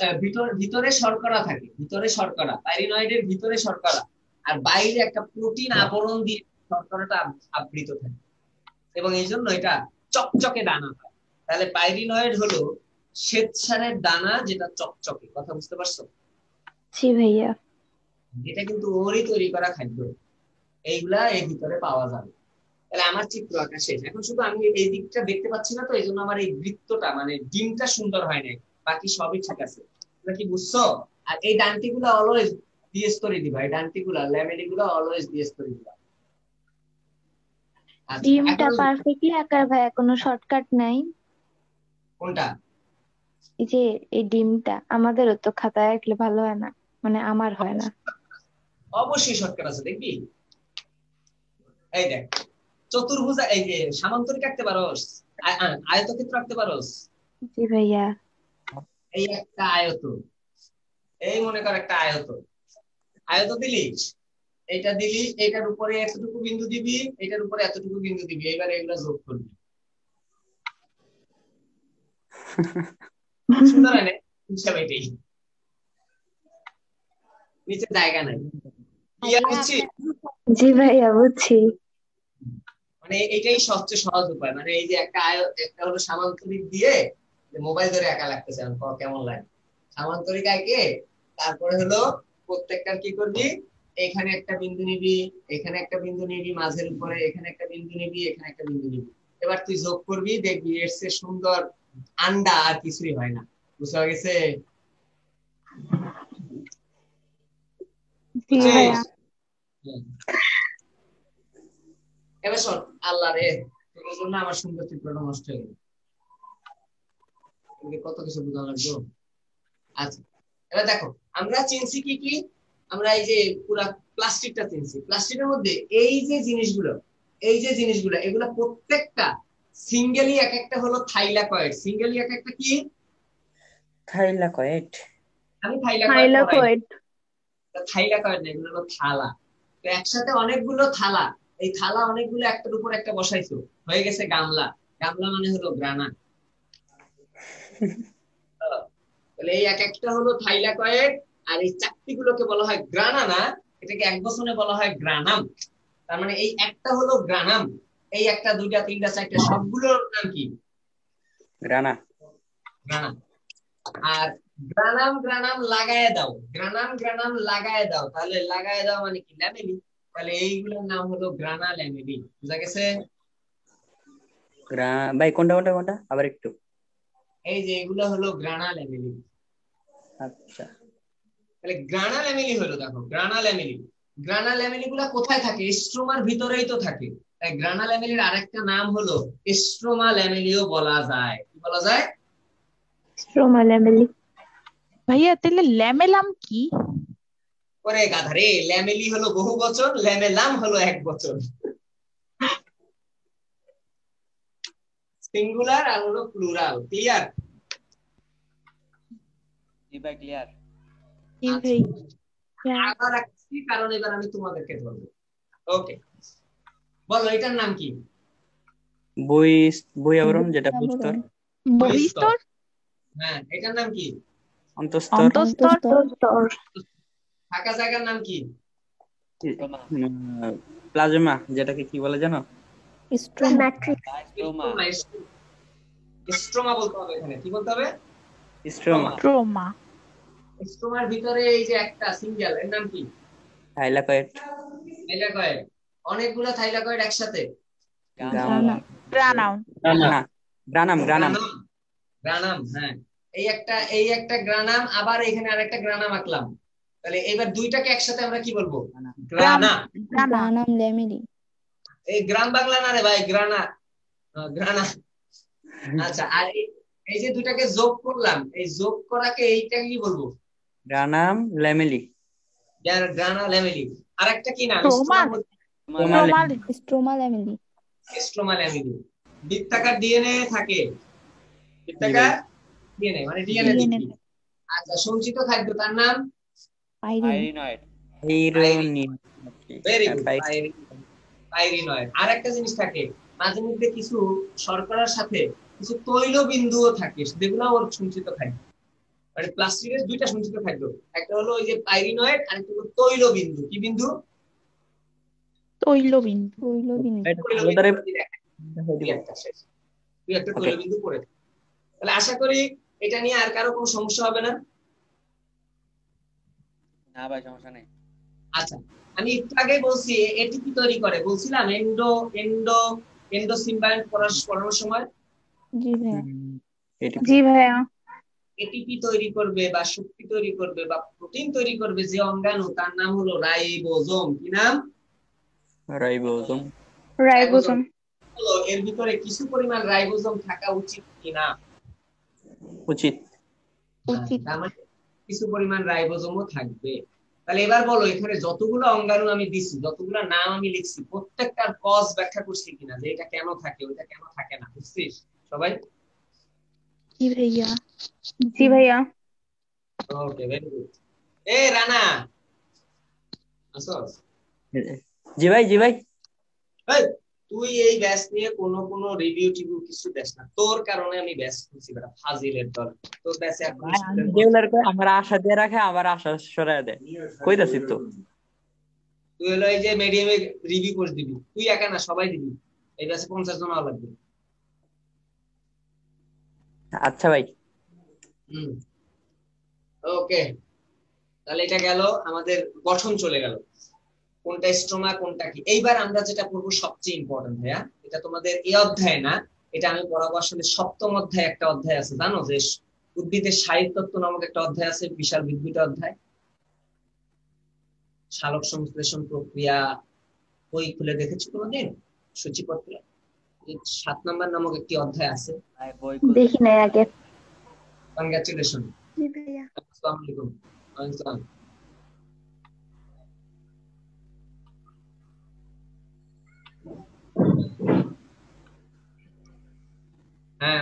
ভিতরে শর্করা থাকে, ভিতরে শর্করা, পাইরিনয়েডের ভিতরে শর্করা, আর বাইরে একটা প্রোটিন আবরণ দিয়ে শর্করাটা আবৃত থাকে, এবং এই জন্য এটা চকচকে দানা হয়। তাহলে পাইরিনয়েড হলো শ্বেতসারের দানা যেটা চকচকে, কথা বুঝতে পারছো? জি ভাইয়া। এটা কিন্তু ওরই তৈরি করা খাদ্য, এইগুলা এর ভিতরে পাওয়া যাবে। তাহলে আমার চিত্র আঁকা শেষ। এখন শুধু আমি এই দিকটা দেখতে পাচ্ছি না, তো এই জন্য আমার এই বৃত্তটা মানে ডিমটা সুন্দর হয় নাই, বাকি সবই ঠিক আছে। তোমরা কি বুঝছো? আর এই ডানটি গুলা অলওয়েজ ডিএস করে দিবা, এই ডানটি গুলা ল্যামেলি গুলা অলওয়েজ ডিএস করে দিবা। আচ্ছা ডিমটা এখন পারফেক্টলি আঁকার ভাইয়া, কোনো শর্টকাট নাই? কোনটা? এই যে এই ডিমটা আমাদেরও তো খাতায় আঁকলে ভালো হয় না, মানে আমার হয় না। অবশ্যই শর্টকাট আছে, দেখবি। এই দেখ, চতুর্ভুজ, এই যে সামান্তরিক আঁকতে পারোস, আয়তক্ষেত্র আঁকতে পারোস। জি ভাইয়া। এই একটা আয়ত, এই মনে কর একটা আয়ত, আয়ত দিলি, এটা দিলি, এটার উপরে এতটুকু বিন্দু দিবি, এটার উপরে এতটুকু বিন্দু দিবি, এবার এগুলা যোগ করবি। সুন্দর হয় না হিসাব? এটাই, নিচে জায়গা নাই। ক্লিয়ার বুঝছি? জি ভাইয়া বুঝছি। মানে এটাই সবচেয়ে সহজ উপায়, মানে এই যে একটা একটা হলো সামান্তরিক দিয়ে, মোবাইল ধরে একা লাগতেছে কেমন লাগে, সামান্তরিক একে, তারপরে হলো প্রত্যেকটার কি করবি, এখানে একটা বিন্দু নিবি, এখানে একটা বিন্দু নিবি, মাঝের উপরে এখানে একটা বিন্দু নিবি, এখানে একটা বিন্দু নিবি, এবার তুই যোগ করবি, দেখবি এর চেয়ে সুন্দর আন্ডা আর কিছুই হয় না। বুঝতে গেছে? জি ভাইয়া। এবার শোন, আল্লাহ রে, তোর জন্য আমার সুন্দর চিত্রটা নষ্ট হয়ে গেল, কত কিছু বোঝা লাগলো। আচ্ছা এবার দেখো, আমরা চিনছি কি কি, আমরা এই যে পুরা প্লাস্টিকটা চিনছি, প্লাস্টিকের মধ্যে এই যে জিনিসগুলো, এই যে জিনিসগুলো, এগুলো প্রত্যেকটা সিঙ্গেলি এক একটা হলো থাইলাকয়েড, সিঙ্গেলি এক একটা কি থাইলাকয়েড। আমি থাইলাকয়েড থাইলাকয়েড। থাইলাকয়েড না, এগুলো হলো থালা। তো একসাথে অনেকগুলো থালা, এই থালা অনেকগুলো একটার উপর একটা বসাইছো, হয়ে গেছে গামলা। গামলা মানে হলো গ্রানা। তাহলে এই এক একটা হলো থাইলাকয়েড, আর এই চাকতি গুলোকে বলা হয় গ্রানা, না এটাকে এক বচনে বলা হয় গ্রানাম। তার মানে এই একটা হলো গ্রানাম, এই একটা দুইটা তিনটা চারটা সবগুলোর নাম কি? গ্রানা। গ্রানাম। আর গ্রানাম গ্রানাম লাগায় দাও, গ্রানাম গ্রানাম লাগায় দাও, তাহলে লাগায় দাও মানে কি? ল্যামেলি। তাহলে এইগুলোর নাম হলো গ্রানা ল্যামেলি। বুঝা গেছে? ভাই কোনটা কোনটা কোনটা আবার একটু? এই যে এগুলো হলো গ্রানা ল্যামেলি। আচ্ছা, তাহলে গ্রানা ল্যামেলি হলো, দেখো গ্রানা ল্যামেলি, গ্রানা ল্যামেলি গুলা কোথায় থাকে? স্ট্রোমার ভিতরেই তো থাকে। তাই গ্রানা ল্যামেলির আরেকটা নাম হলো স্ট্রোমা ল্যামেলিও বলা যায়। কি বলা যায়? Stroma lamellae. ভাইয়া তাহলে ল্যামেলাম কি? ওরে গাধারে, ল্যামেলি হলো বহু বচন, ল্যামেলাম হলো এক বচন। সিঙ্গুলার আর হলো প্লুরাল। ক্লিয়ার? জি ভাই ক্লিয়ার। জি ভাই। আবার রাখছি কারণ এবার আমি তোমাদেরকে ধরবো। ওকে, বলো এটার নাম কি? বই, বই আবরণ, যেটা বস্তর। বহিস্তর। হ্যাঁ, এটার নাম কি? অন্তস্তর। অন্তস্তর। ফাঁকা জায়গার নাম কি? প্লাজমা, যেটাকে কি বলে জানো? স্ট্রোমা। স্ট্রোমা বলতে হবে এখানে। কি বলতে হবে? স্ট্রোমা। স্ট্রোমা। স্ট্রোমার ভিতরে এই যে একটা সিঙ্গেল, এর নাম কি? থাইলাকয়েড। থাইলাকয়েড। অনেকগুলো থাইলাকয়েড একসাথে। গ্রানা। গ্রানাম। গ্রানাম। গ্রানাম। গ্রানাম। হ্যাঁ, এই একটা গ্রানাম, আবার এখানে আরেকটা গ্রানাম আঁকলাম। তাহলে এবার দুইটাকে একসাথে আমরা কি বলবো? গ্রানা। Granum lamellae. এই গ্রাম বাংলা না রে ভাই, গ্রানা। গ্রানা। আচ্ছা, আর এই যে দুইটাকে যোগ করলাম, এই যোগ করাকে এইটা কি বলবো? Granum lamellae. Grana lamellae. আর একটা কি নাম? Stroma lamellae. Stroma lamellae. বৃত্তাকার ডিএনএ থাকে, বৃত্তাকার ডিএনএ মানে ডিএনএ দেখি। আচ্ছা, সঞ্চিত খাদ্য তার নাম পাইরিনয়েড। Very good, পাইরিনয়েড। আর একটা জিনিস থাকে, মাঝে মধ্যে কিছু শর্করার সাথে কিছু তৈল বিন্দুও থাকে, যেগুলো ওর সঞ্চিত খাদ্য। মানে প্লাস্টিকের দুইটা সঞ্চিত খাদ্য, একটা হলো ওই যে পাইরিনয়েড, আর একটা হলো তৈল বিন্দু। কি বিন্দু? তৈলবিন্দু। দুই একটা তৈল বিন্দু পড়ে। তাহলে আশা করি এটা নিয়ে আর কারো কোনো সমস্যা হবে না? না ভাই সমস্যা নেই। আচ্ছা, আমি একটু আগে বলছি এটিপি তৈরি করে, বলছিলাম এন্ডো এন্ডো এন্ডো সিম্বায়ন্ট পড়ানোর সময়। জি ভাইয়া। জি ভাইয়া। এটিপি তৈরি করবে বা শক্তি তৈরি করবে বা প্রোটিন তৈরি করবে যে অঙ্গাণু, তার নাম হলো রাইবোজোম। কি নাম? রাইবোজোম। রাইবোজোম। এর ভিতরে কিছু পরিমাণ রাইবোজোম থাকা উচিত কিনা? উচিত। উচিত। তার মানে কিছু পরিমাণ রাইবোজোমও থাকবে। তাহলে এবার বলো, এখানে যতগুলো অঙ্গাণু আমি দিছি, যতগুলো নাম আমি লিখছি, প্রত্যেকটার কজ ব্যাখ্যা করছি কিনা, যে এটা কেন থাকে ওইটা কেন থাকে না, বুঝছিস সবাই? জি ভাইয়া। জি ভাইয়া। ওকে, ভেরি গুড। এ রানা আসস? জি ভাই, জি ভাই। এই, তুই এই ব্যাচ নিয়ে কোনো রিভিউ টিভিউ কিছু দেস না, তোর কারণে আমি ব্যাচ খুঁজছি, বেটা ফাজিলের দল। তোর ব্যাচে এখন ভাই আমি স্টুডেন্ট রেগুলার করে আমার আশা দিয়ে রাখে, আবার আশা সরায় দেয়। কইতাছি তো। তুই হলো এই যে মিডিয়ামে রিভিউ কোর্স দিবি, তুই একা না, সবাই দিবি। এই ব্যাচে 50 জন হওয়া লাগবে। আচ্ছা ভাই। ওকে, তাহলে এটা গেল, আমাদের গঠন চলে গেল, কোনটা স্ট্রোমা কোনটা কি। এইবার আমরা যেটা পড়বো সবচেয়ে ইম্পর্টেন্ট ভাইয়া, এটা তোমাদের এই অধ্যায় না, এটা আমি পড়াবো আসলে সপ্তম অধ্যায়। একটা অধ্যায় আছে জানো, যে উদ্ভিদের সাহিত্যত্ব নামক একটা অধ্যায় আছে, বিশাল বিদ্যুৎ অধ্যায়, সালোক সংশ্লেষণ প্রক্রিয়া। বই খুলে দেখেছো কোনোদিন সূচিপত্রে? 7 নম্বর নামক একটি অধ্যায় আছে। দেখি নাই আগে। কনগ্রাচুলেশন। জি ভাইয়া। আসসালামু আলাইকুম। ওয়ালাইকুম আসসালাম। হ্যাঁ,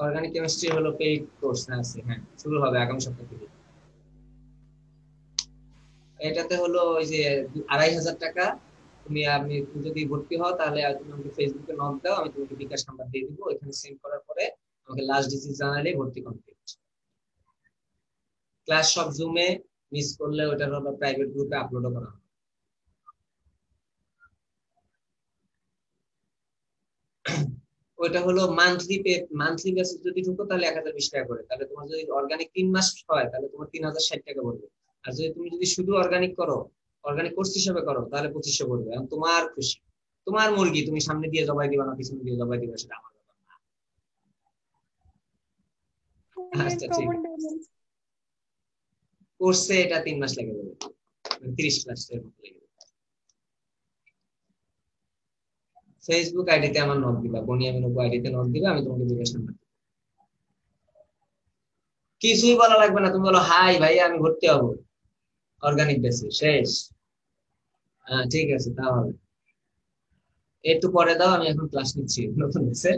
অর্গানিক কেমিস্ট্রি হলো পেইড কোর্স আছে, হ্যাঁ শুরু হবে আগামী সপ্তাহ থেকে। এটাতে হলো ওই যে 2500 টাকা। তুমি যদি ভর্তি হও, তাহলে তুমি আমাকে ফেসবুকে নক দাও, আমি তোমাকে বিকাশ নাম্বার দিয়ে দিব, ওইখানে সেন্ড করার পরে আমাকে লাস্ট ডিজিট জানালে ভর্তি কমপ্লিট। ক্লাস সব জুমে, মিস করলে ওটার হলো প্রাইভেট গ্রুপে আপলোডও করা হবে। ওইটা হলো মান্থলি বেসিস যদি ঢুকো তাহলে 1020 টাকা করে। তাহলে তোমার যদি অর্গানিক 3 মাস হয় তাহলে তোমার 3060 টাকা পড়বে। আর তুমি যদি শুধু অর্গানিক করো, অর্গানিক কোর্স হিসেবে করো, তাহলে 2500 পড়বে। এখন তোমার খুশি, তোমার মুরগি, তুমি সামনে দিয়ে জবাই দিবা না পিছনে দিয়ে জবাই দিবা, সেটা আমার ব্যাপার না। আচ্ছা ঠিক আছে, কোর্সে এটা 3 মাস লেগে যাবে, 30 ক্লাস এর মতো লেগে যাবে। ফেসবুক আইডিতে আমার নক দিবা, বনিয়ামিন আইডিতে নক দিবা, আমি তোমাকে বিকাশ নাম্বার দেব। কিছুই বলা লাগবে না, তুমি বলো হাই ভাইয়া আমি ভর্তি হবো অর্গানিক বেসে, শেষ। হ্যাঁ ঠিক আছে, তাহলে একটু পরে দাও, আমি এখন ক্লাস নিচ্ছি নতুন বেসে,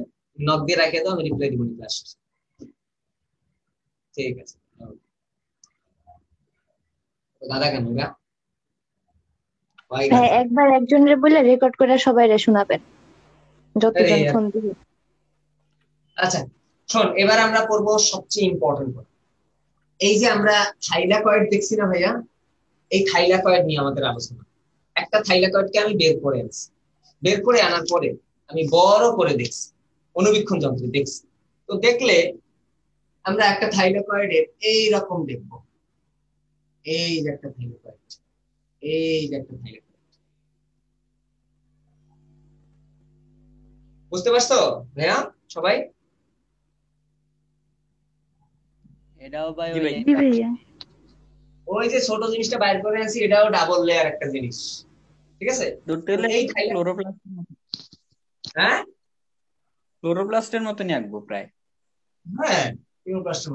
নক দিয়ে রাখে দাও, আমি রিপ্লাই দিব ক্লাস। ঠিক আছে, দাদা কেন গা? হ্যাঁ, একবার একজনের বলে রেকর্ড করে সবাইরে শোনাবেন, যতজন ফোন দিবে। আচ্ছা শোন, এবার আমরা পড়বো সবচেয়ে ইম্পর্টেন্ট কথা। এই যে আমরা থাইলাকয়েড দেখছি না ভাইয়া, এই থাইলাকয়েড নিয়ে আমাদের আলোচনা। একটা থাইলাকয়েডকে আমি বের করে আনছি, বের করে আনার পরে আমি বড় করে দেখছি, অনুবীক্ষণ যন্ত্রে দেখছি। তো দেখলে আমরা একটা থাইলাকয়েডের এইরকম দেখবো, এই যে একটা থাইলাকয়েড, এই যে একটা থাইলাকয়েড। বুঝতে পারছো ভাইয়া সবাই? এটাও ভাই জি ভাইয়া। ওই যে ছোট জিনিসটা বাইর করে আনছি, এটাও ডাবল লেয়ার একটা জিনিস, ঠিক আছে? এই হ্যাঁ ক্লোরোপ্লাস্টের মতনই আঁকবো প্রায়। হ্যাঁ,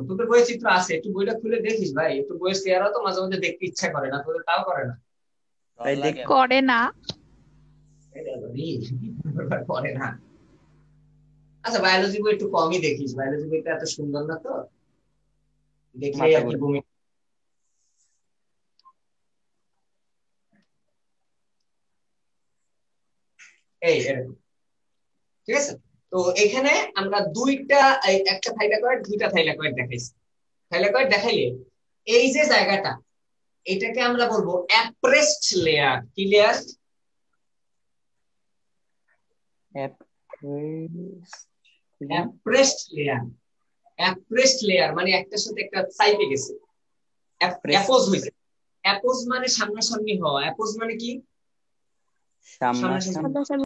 তোদের বইয়ের চিত্র আছে, একটু বইটা খুলে দেখিস ভাই, একটু বইয়ের চেহারা তো মাঝে মাঝে দেখতে ইচ্ছা করে না, তোদের তাও করে না? করে না। করে না। আচ্ছা, বায়োলজি বই একটু কমই দেখিস, বায়োলজি বইটা এত সুন্দর না তো, দেখলেই আর কি বমি। এই এরকম, ঠিক আছে? তো এখানে আমরা একটা থাইলাকয়েড, দুইটা থাইলাকয়েড দেখাইছি। থাইলাকয়েড দেখাইলে এই যে জায়গাটা, এটাকে আমরা বলবো অ্যাপ্রেসড লেয়ার। কি লেয়ার? অ্যাপ্রেসড লেয়ার। অ্যাপ্রেসড লেয়ার মানে একটার সাথে একটা চাইপে গেছে, অ্যাপোজ হয়েছে। অ্যাপোজ মানে সামনাসামনি হওয়া, অ্যাপোজ মানে কি সামনাসামনি।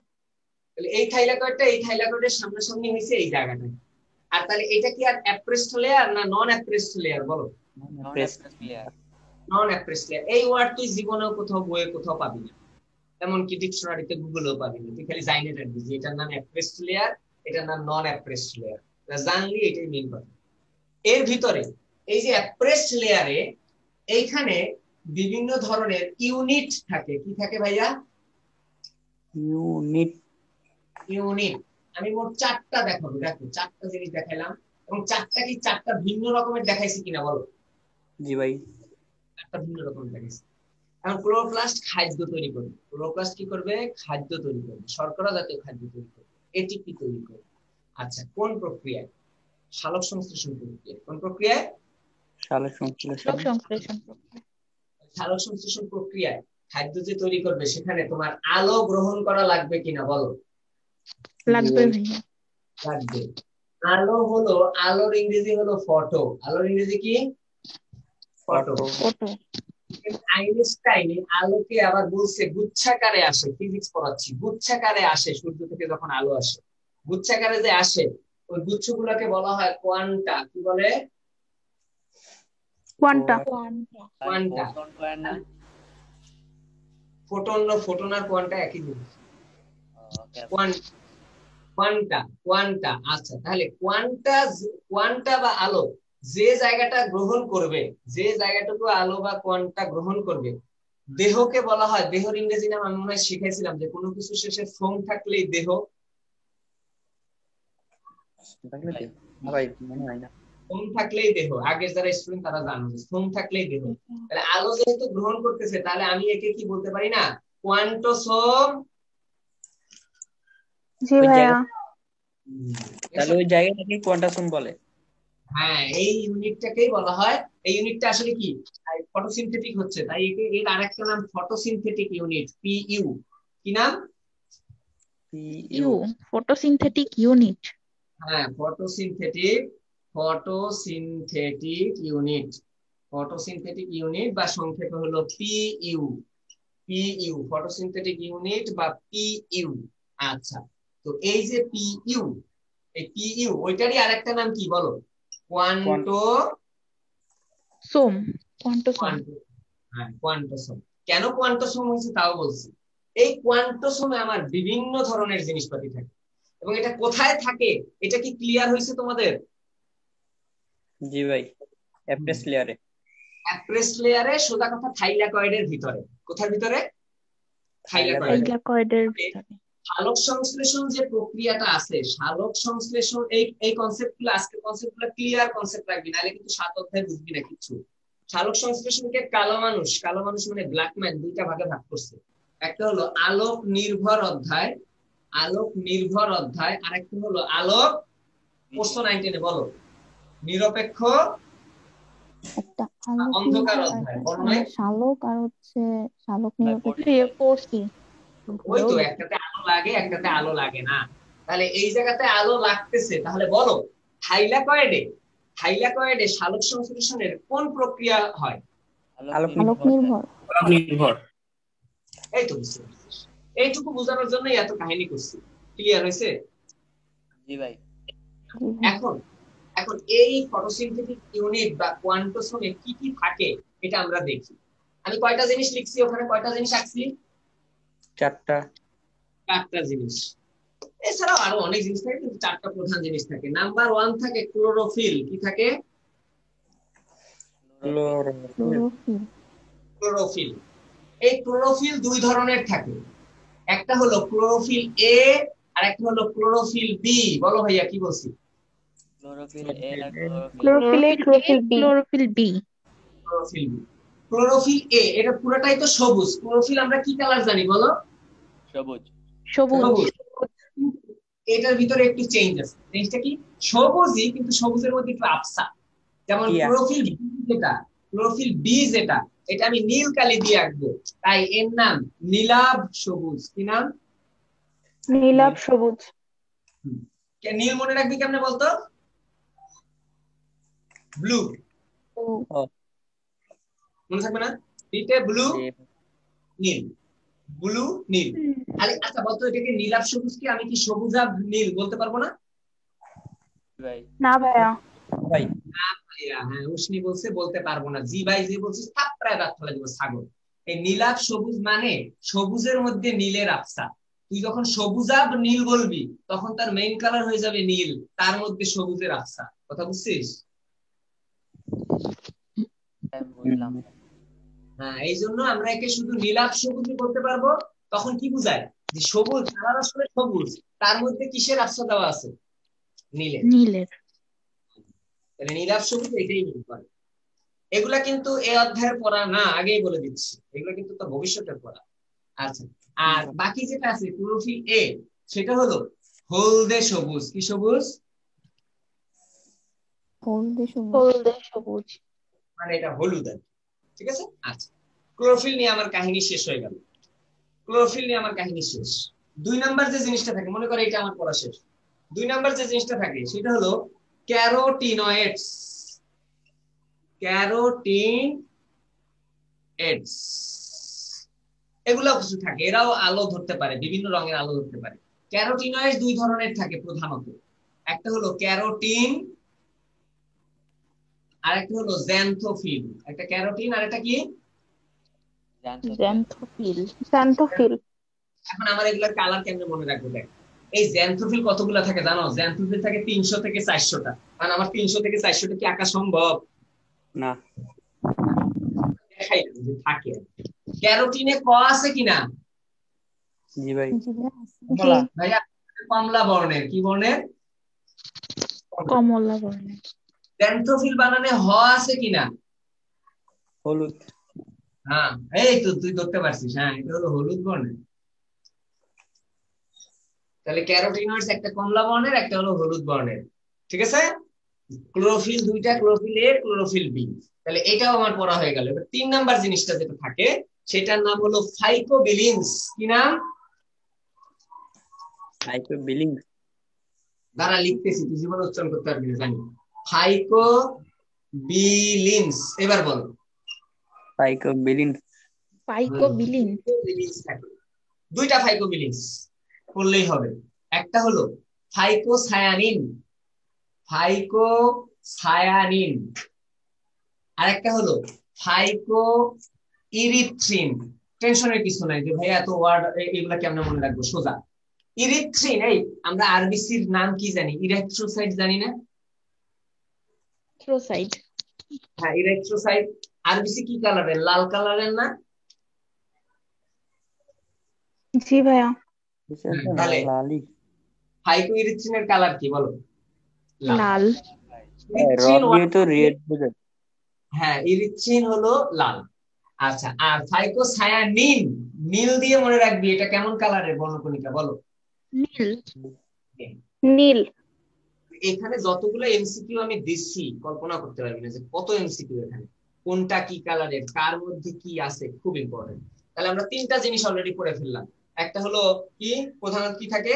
তাহলে এই থাইলাকয়েডের সামনাসামনি হয়েছে এই জায়গাটায়। আর তাহলে এটা কি আর অ্যাপ্রেসড লেয়ার না নন অ্যাপ্রেসড লেয়ার বলো? নন অ্যাপ্রেসড লেয়ার। এই ওয়ার্ড তুই জীবনেও কোথাও বইয়ে কোথাও পাবি না, এমনকি ডিকশনারিতে গুগলেও পাবি না। তুই খালি জাইনে রাখবি যে এটার নাম অ্যাপ্রেসড লেয়ার, এটার নাম নন অ্যাপ্রেসড লেয়ার, জানলি এটাই মেইন কথা। এর ভিতরে এই যে অ্যাপ্রেসড লেয়ারে এইখানে বিভিন্ন ধরনের ইউনিট থাকে। কি থাকে ভাইয়া? ইউনিট। আমি মোট 4টা দেখাবো, দেখো 4টা জিনিস দেখাইলাম, এবং 4টা কি 4টা ভিন্ন রকমের দেখাইছি কিনা বলো? জি ভাই, 4টা ভিন্ন রকমের দেখাইছি। এখন ক্লোরোপ্লাস্ট খাদ্য তৈরি করবে। ক্লোরোপ্লাস্ট কি করবে? খাদ্য তৈরি করবে, শর্করা জাতীয় খাদ্য তৈরি করবে, এটিপি তৈরি করবে। আচ্ছা, কোন প্রক্রিয়ায়? সালোক সংশ্লেষণ প্রক্রিয়ায়। কোন প্রক্রিয়ায়? সালোক সংশ্লেষণ প্রক্রিয়ায় খাদ্য যে তৈরি করবে সেখানে তোমার আলো গ্রহণ করা লাগবে কিনা বলো? লাগবে। লাগবে। আলো হলো, আলোর ইংরেজি হলো ফটো। আলোর ইংরেজি কি? ফটো। আইনস্টাইন আলোকে আবার বলছে গুচ্ছাকারে আসে। ফিজিক্স পড়াচ্ছি, গুচ্ছাকারে আসে সূর্য থেকে যখন আলো আসে, গুচ্ছাকারে যে আসে ওই গুচ্ছগুলোকে বলা হয় কোয়ান্টা। কি বলে? কোয়ান্টা। ফোটন আর কোয়ান্টা একই জিনিস। কোয়ান্টা। আচ্ছা, তাহলে কোয়ান্টা বা আলো যে জায়গাটা গ্রহণ করবে, যে জায়গাটুকু আলো বা কোয়ান্টা গ্রহণ করবে, দেহকে বলা হয়, দেহর ইংরেজি নাম আমি মনে হয় শিখেছিলাম যে কোনো কিছু শেষে ফোম থাকলেই দেহ। ফোম থাকলেই দেহ, আগের যারা স্টুডেন্ট তারা জানবে ফোম থাকলেই দেহ। তাহলে আলো যেহেতু গ্রহণ করতেছে তাহলে আমি একে কি বলতে পারি না? কোয়ান্টোসোম। জি ভাইয়া। তাহলে ওই জায়গাটাকে কোয়ান্টাসোম বলে। হ্যাঁ, এই ইউনিটটাকেই বলা হয়। এই ইউনিটটা আসলে কি? ফটোসিনথেটিক হচ্ছে, তাই এর আরেকটা নাম ফটোসিনথেটিক ইউনিট, পিইউ। কি নাম? PU, photosynthetic unit. হ্যাঁ, ফটোসিনথেটিক ইউনিট বা সংক্ষেপে হলো পিইউ। ফটোসিনথেটিক ইউনিট বা পিইউ। আচ্ছা, তো এই যে পিইউ, এই পিইউ ওইটারই আরেকটা নাম কি বলো? কোয়ান্টোসোম। কেন কোয়ান্টোসোম হয়েছে তাও বলছি। এই কোয়ান্টোসোমে আমার বিভিন্ন ধরনের জিনিসপাতি থাকে, এবং এটা কোথায় থাকে এটা কি ক্লিয়ার হয়েছে তোমাদের? জি ভাই, অ্যাপ্রেস লেয়ারে, সোজা কথা থাইলাকয়েডের ভিতরে। কোথার ভিতরে? থাইলাকয়েডের ভিতরে। সালোক সংশ্লেষণ যে প্রক্রিয়াটা আছে, সালোক সংশ্লেষণ, এই কনসেপ্টগুলো, আজকের কনসেপ্টগুলো ক্লিয়ার কনসেপ্ট রাখবি, নাহলে কিন্তু 7 অধ্যায় বুঝবি না কিছু। সালোক সংশ্লেষণকে কালো মানুষ মানে ব্ল্যাকম্যান দুইটা ভাগে ভাগ করছে। একটা হলো আলোক নির্ভর অধ্যায়, আর একটা হলো আলোক প্রশ্ন 19 বলো নিরপেক্ষ একটা আলোক অন্ধকার নির্ভর, অধ্যায়। শালক আর হচ্ছে শালক নিরপেক্ষ। ওই তো, একটাতে আলো লাগে একটাতে আলো লাগে না। তাহলে এই জায়গাতে আলো লাগতেছে, তাহলে বলো থাইলাকয়েডে সালোক সংশ্লেষণের কোন প্রক্রিয়া হয়? আলোক নির্ভর। এই তো বুঝতে পারছিস। এইটুকু বোঝানোর জন্যই এত কাহিনী করছি। ক্লিয়ার হয়েছে? জি ভাই। এখন এই ফটোসিনথেটিক ইউনিট বা কোয়ান্টোসোমে কি কি থাকে এটা আমরা দেখি। আমি কয়টা জিনিস লিখছি ওখানে? কয়টা জিনিস আঁকছি? 4টা জিনিস। এছাড়াও আরো অনেক জিনিস থাকে, কিন্তু 4টা প্রধান জিনিস থাকে। নাম্বার 1 থাকে ক্লোরোফিল। কি থাকে? ক্লোরোফিল। এই ক্লোরোফিল 2 ধরনের থাকে, একটা হলো ক্লোরোফিল এ আর একটা হলো ক্লোরোফিল বি। বলো ভাইয়া কি বলছি? ক্লোরোফিল এ এটা পুরোটাই তো সবুজ। ক্লোরোফিল আমরা কি কালার জানি বলো? সবুজ। এটার ভিতরে একটু চেঞ্জ আছে। চেঞ্জটা কি? সবুজই, কিন্তু সবুজের মধ্যে একটু আবসা। যেমন ক্লোরোফিল বি যেটা, এটা আমি নীল কালি দিয়ে আঁকবো, তাই এর নাম নীলাভ সবুজ। কি নাম? নীলাভ সবুজ। নীল মনে রাখবি কেমনে বলতো? ব্লু, মনে থাকবে না? ডিতে ব্লু নীল, ব্লু নীল। আরে আচ্ছা বলতো এটাকে নীলাভ সবুজ কি আমি কি সবুজাভ নীল বলতে পারবো না? না ভাইয়া। ভাই হ্যাঁ উষ্ণি বলছে বলতে পারবো না। জি ভাই যে বলছিস থাপড়ায় দাঁত ফেলে দিব ছাগল। এই নীলাভ সবুজ মানে সবুজের মধ্যে নীলের আবছা। তুই যখন সবুজাভ নীল বলবি তখন তার মেইন কালার হয়ে যাবে নীল, তার মধ্যে সবুজের আবছা। কথা বুঝছিস? বুঝলাম। হ্যাঁ এই জন্য আমরা একে শুধু নীলাভ সবুজই বলতে পারবো। তখন কি বুঝায় যে সবুজ কালার আসলে সবুজ, তার মধ্যে কিসের আবছা দেওয়া আছে? নীলের। নীলের। তাহলে নীলাভ সবুজ এটাই মিন করে। এগুলা কিন্তু এই অধ্যায়ের পড়া না, আগেই বলে দিচ্ছি, এগুলো কিন্তু তো ভবিষ্যতের পড়া। আচ্ছা আর বাকি যেটা আছে ক্লোরোফিল এ, সেটা হলো হলদে সবুজ। কি সবুজ? হলদে সবুজ। হলদে সবুজ। মানে এটা হলুদ আর কি। ঠিক আছে। আচ্ছা ক্লোরোফিল নিয়ে আমার কাহিনী শেষ হয়ে গেল। ক্লোরোফিল নিয়ে আমার কাহিনী শেষ। 2 নাম্বার যে জিনিসটা থাকে, মনে করে এটা আমার পড়া শেষ। 2 নাম্বার যে জিনিসটা থাকে সেটা হলো ক্যারোটিনয়েডস। ক্যারোটিনয়েডস এগুলো কিছু থাকে, এরাও আলো ধরতে পারে, বিভিন্ন রঙের আলো ধরতে পারে। ক্যারোটিনয়েডস 2 ধরনের থাকে প্রধানত। একটা হলো ক্যারোটিন আর একটা হলো জ্যান্থোফিল। একটা ক্যারোটিন আর একটা কি? জ্যান্থোফিল। জ্যান্থোফিল। এখন আমার এগুলোর কালার কেমনে মনে রাখবো? দেখ এই জ্যান্থোফিল কতগুলো থাকে জানো? জ্যান্থোফিল থাকে 300 থেকে 400টা। মানে আমার 300 থেকে 400টা কি আঁকা সম্ভব? না। দেখাই যে থাকে। ক্যারোটিনে ক আছে কিনা? জি ভাই। জি। ভাইয়া কমলা বর্ণের। কি বর্ণের? কমলা বর্ণের। জ্যান্থোফিল বানানে হ আছে কিনা? হলুদ। হ্যাঁ এই তো তুই ধরতে পারছিস। হ্যাঁ এটা হলো হলুদ বর্ণের। তাহলে ক্যারোটিনয়েডস একটা কমলা বর্ণের, একটা হলো হলুদ বর্ণের। ঠিক আছে। ক্লোরোফিল দুইটা, ক্লোরোফিল এ, ক্লোরোফিল বি। তাহলে এটাও আমার পড়া হয়ে গেল। এবার 3 নাম্বার জিনিসটা যেটা থাকে সেটার নাম হলো ফাইকোবিলিনস। কি নাম? ফাইকোবিলিনস। দ্বারা লিখতেছি, তুই জীবনে উচ্চারণ করতে পারবি না জানি। ফাইকোবিলিনস। এবার বল। ফাইকোবিলিনস। ফাইকোবিলিন। দুইটা ফাইকোবিলিনস পড়লেই হবে। একটা হলো ফাইকোসায়ানিন, ফাইকোসায়ানিন। আর একটা হলো ফাইকো ইরিথ্রিন। টেনশনের কিছু নাই যে ভাই এত ওয়ার্ড এগুলা কেমনে মনে রাখবো, সোজা। ইরিথ্রিন, এই আমরা আরবিসির নাম কি জানি? ইরেথ্রোসাইট জানি না? থ্রোসাইট। হ্যাঁ ইরেথ্রোসাইট। আরবিসি কি কালারের? লাল কালারের না? জি ভাইয়া। তাহলে লালি। ফাইকো ইরিথ্রিনের কালার কি বলো? লাল। ইরিথ্রিন রড দিয়ে তো রেড বোঝায়। হ্যাঁ ইরিথ্রিন হলো লাল। আচ্ছা আর ফাইকোসায়ানিন নীল দিয়ে মনে রাখবি। এটা কেমন কালারের বর্ণকণিকা বলো? নীল। নীল। এখানে যতগুলো এমসিকিউ আমি দিচ্ছি কল্পনা করতে পারবি না যে কত এমসিকিউ এখানে, কোনটা কি কালারের, কার মধ্যে কি আছে, খুব ইম্পর্টেন্ট। তাহলে আমরা 3টা জিনিস অলরেডি পড়ে ফেললাম। একটা হলো কি প্রধানত কি থাকে?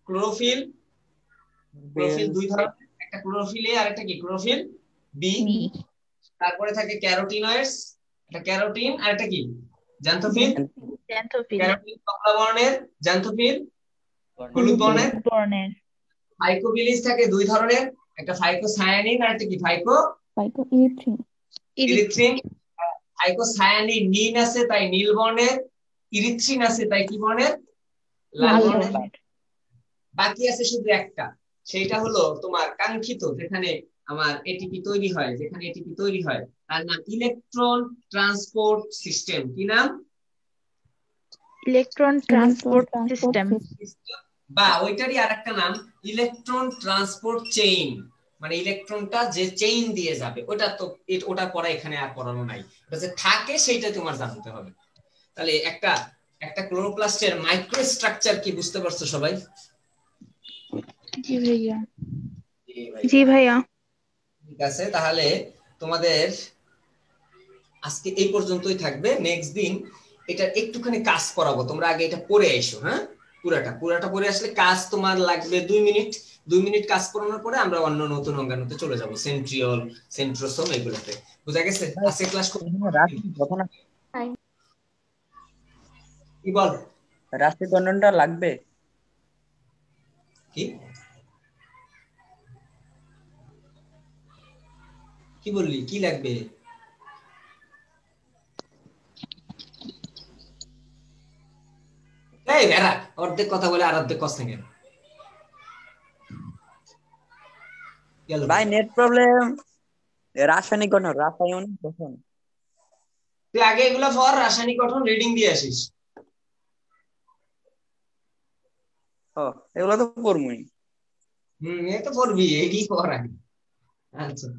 ক্লোরোফিল। ক্লোরোফিল 2 ধরনের, একটা ক্লোরোফিল এ আর একটা কি ক্লোরোফিল বি। তারপরে থাকে ক্যারোটিনয়েডস, একটা ক্যারোটিন আর একটা কি জ্যান্থোফিল। জ্যান্থোফিল। ক্যারোটিন কমলা বর্ণের, জ্যান্থোফিল হলুদ বর্ণের। বর্ণের। ফাইকোবিলিনস থাকে 2 ধরনের, একটা ফাইকোসায়ানিন আর একটা কি ফাইকোইরিথ্রিন। ইরিথ্রিন। ফাইকোসায়ানিন নীল আছে তাই নীল বর্ণের, ইরিথ্রিন আছে তাই কি বর্ণের? লাল বর্ণের। বাকি আছে শুধু একটা, সেটা হলো তোমার কাঙ্ক্ষিত, যেখানে আমার এটিপি তৈরি হয়, যেখানে এটিপি তৈরি হয় তার নাম ইলেকট্রন ট্রান্সপোর্ট সিস্টেম। কি নাম? Electron transport system. বা ওইটারই আরেকটা নাম ইলেকট্রন ট্রান্সপোর্ট চেইন। মানে ইলেকট্রনটা যে চেইন দিয়ে যাবে, ওটা তো ওটা পড়া এখানে আর পড়ানো নাই। ওটা যে থাকে সেইটা তোমার জানতে হবে। তাহলে একটা ক্লোরোপ্লাস্টের মাইক্রো স্ট্রাকচার কি বুঝতে পারছো সবাই? জি ভাইয়া। জি ভাইয়া। ঠিক আছে, তাহলে তোমাদের আজকে এই পর্যন্তই থাকবে। নেক্সট দিন এটা একটুখানি কাজ করাবো, তোমরা আগে এটা পড়ে এসো। হ্যাঁ পুরাটা পড়ে আসলে কাজ তোমার লাগবে 2 মিনিট। 2 মিনিট কাজ করানোর পরে আমরা অন্য নতুন অঙ্গাণুতে চলে যাব, সেন্ট্রিওল, সেন্ট্রোসোম এগুলোতে। বুঝা গেছে? আজকে ক্লাস রাশি গঠন কি বল? রাশি গঠনটা লাগবে কি কি বললি? কি লাগবে? এই বেড়া, অর্ধেক কথা বলে আর অর্ধেক কথা কেন? গেল ভাই নেট প্রবলেম। রাসায়নিক গঠন তুই আগে এগুলো পড়, রাসায়নিক গঠন রিডিং দিয়ে আসিস। এগুলো তো পড়মুই। এ তো পড়বি, এই কি পড় আগে। আচ্ছা।